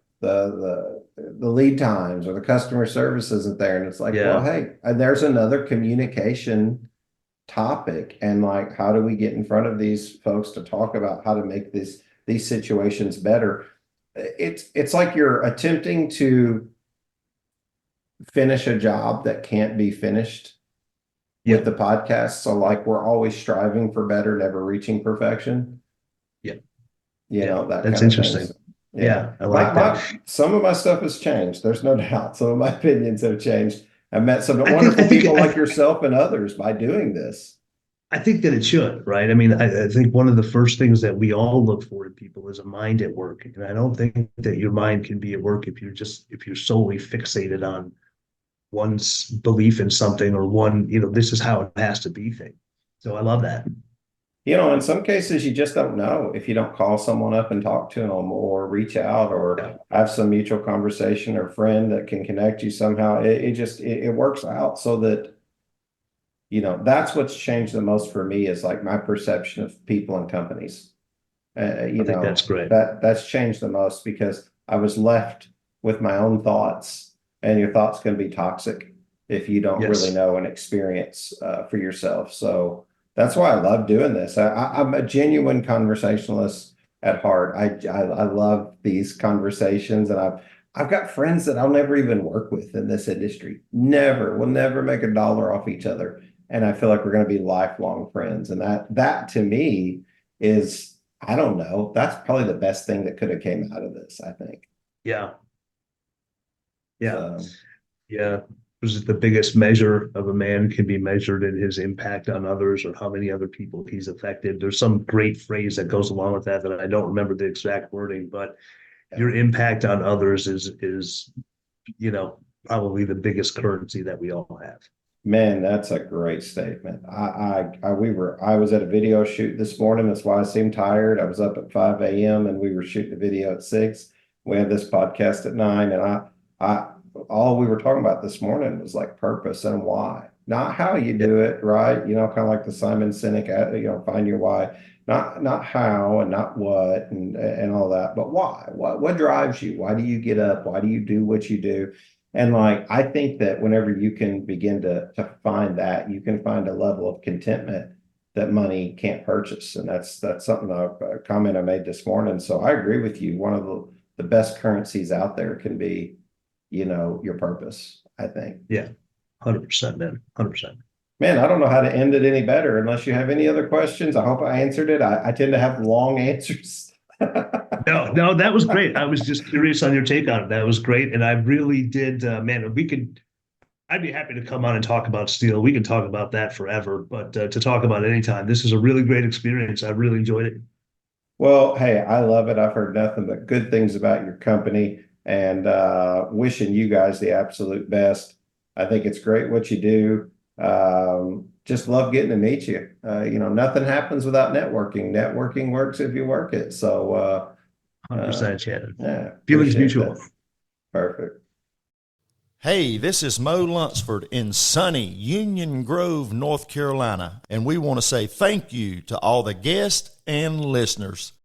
S3: lead times or the customer service isn't there. And it's like, well, hey, there's another communication topic. And like, how do we get in front of these folks to talk about how to make these situations better? It's like you're attempting to finish a job that can't be finished with the podcast. So like we're always striving for better, never reaching perfection.
S4: That's interesting. I like that.
S3: Some of my stuff has changed. There's no doubt. Some of my opinions have changed. I've met some wonderful people like yourself and others by doing this.
S4: I think that it should, right? I think one of the first things that we all look for in people is a mind at work. And I don't think that your mind can be at work if you're solely fixated on one's belief in something or this is how it has to be thing. So I love that.
S3: In some cases, you just don't know if you don't call someone up and talk to them or reach out or have some mutual conversation or friend that can connect you somehow. It works out so that, that's what's changed the most for me is like my perception of people and companies.
S4: I think that's great.
S3: That's changed the most because I was left with my own thoughts. And your thoughts can be toxic if you don't really know and experience for yourself. So that's why I love doing this. I'm a genuine conversationalist at heart. I love these conversations, and I've got friends that I'll never even work with in this industry. We'll never make $1 off each other. And I feel like we're going to be lifelong friends. And that to me is, I don't know, that's probably the best thing that could have came out of this, I think.
S4: Yeah. Was the biggest measure of a man can be measured in his impact on others or how many other people he's affected. There's some great phrase that goes along with that I don't remember the exact wording, but your impact on others is, probably the biggest currency that we all have.
S3: Man, that's a great statement. I was at a video shoot this morning. That's why I seemed tired. I was up at 5 a.m. and we were shooting a video at 6. We had this podcast at 9, and all we were talking about this morning was like purpose and why, not how you do it, right? Kind of like the Simon Sinek, find your why, not how and not what and all that, but why. What drives you? Why do you get up? Why do you do what you do? And like, I think that whenever you can begin to find that, you can find a level of contentment that money can't purchase. And that's something, a comment I made this morning. So I agree with you. One of the best currencies out there can be, your purpose, I think.
S4: Yeah, 100%, man, 100%.
S3: Man, I don't know how to end it any better unless you have any other questions. I hope I answered it. I tend to have long answers.
S4: No, that was great. I was just curious on your take on it. That was great. And I really did, man, I'd be happy to come on and talk about steel. We can talk about that forever, but to talk about it anytime, this is a really great experience. I really enjoyed it.
S3: Well, hey, I love it. I've heard nothing but good things about your company, and wishing you guys the absolute best. I think it's great what you do. Just love getting to meet you. Nothing happens without networking. Networking works if you work it. So
S4: 100%, Shannon.
S3: Yeah.
S4: Feelings mutual.
S3: That. Perfect.
S1: Hey, this is Mo Lunsford in sunny Union Grove, North Carolina, and we want to say thank you to all the guests and listeners.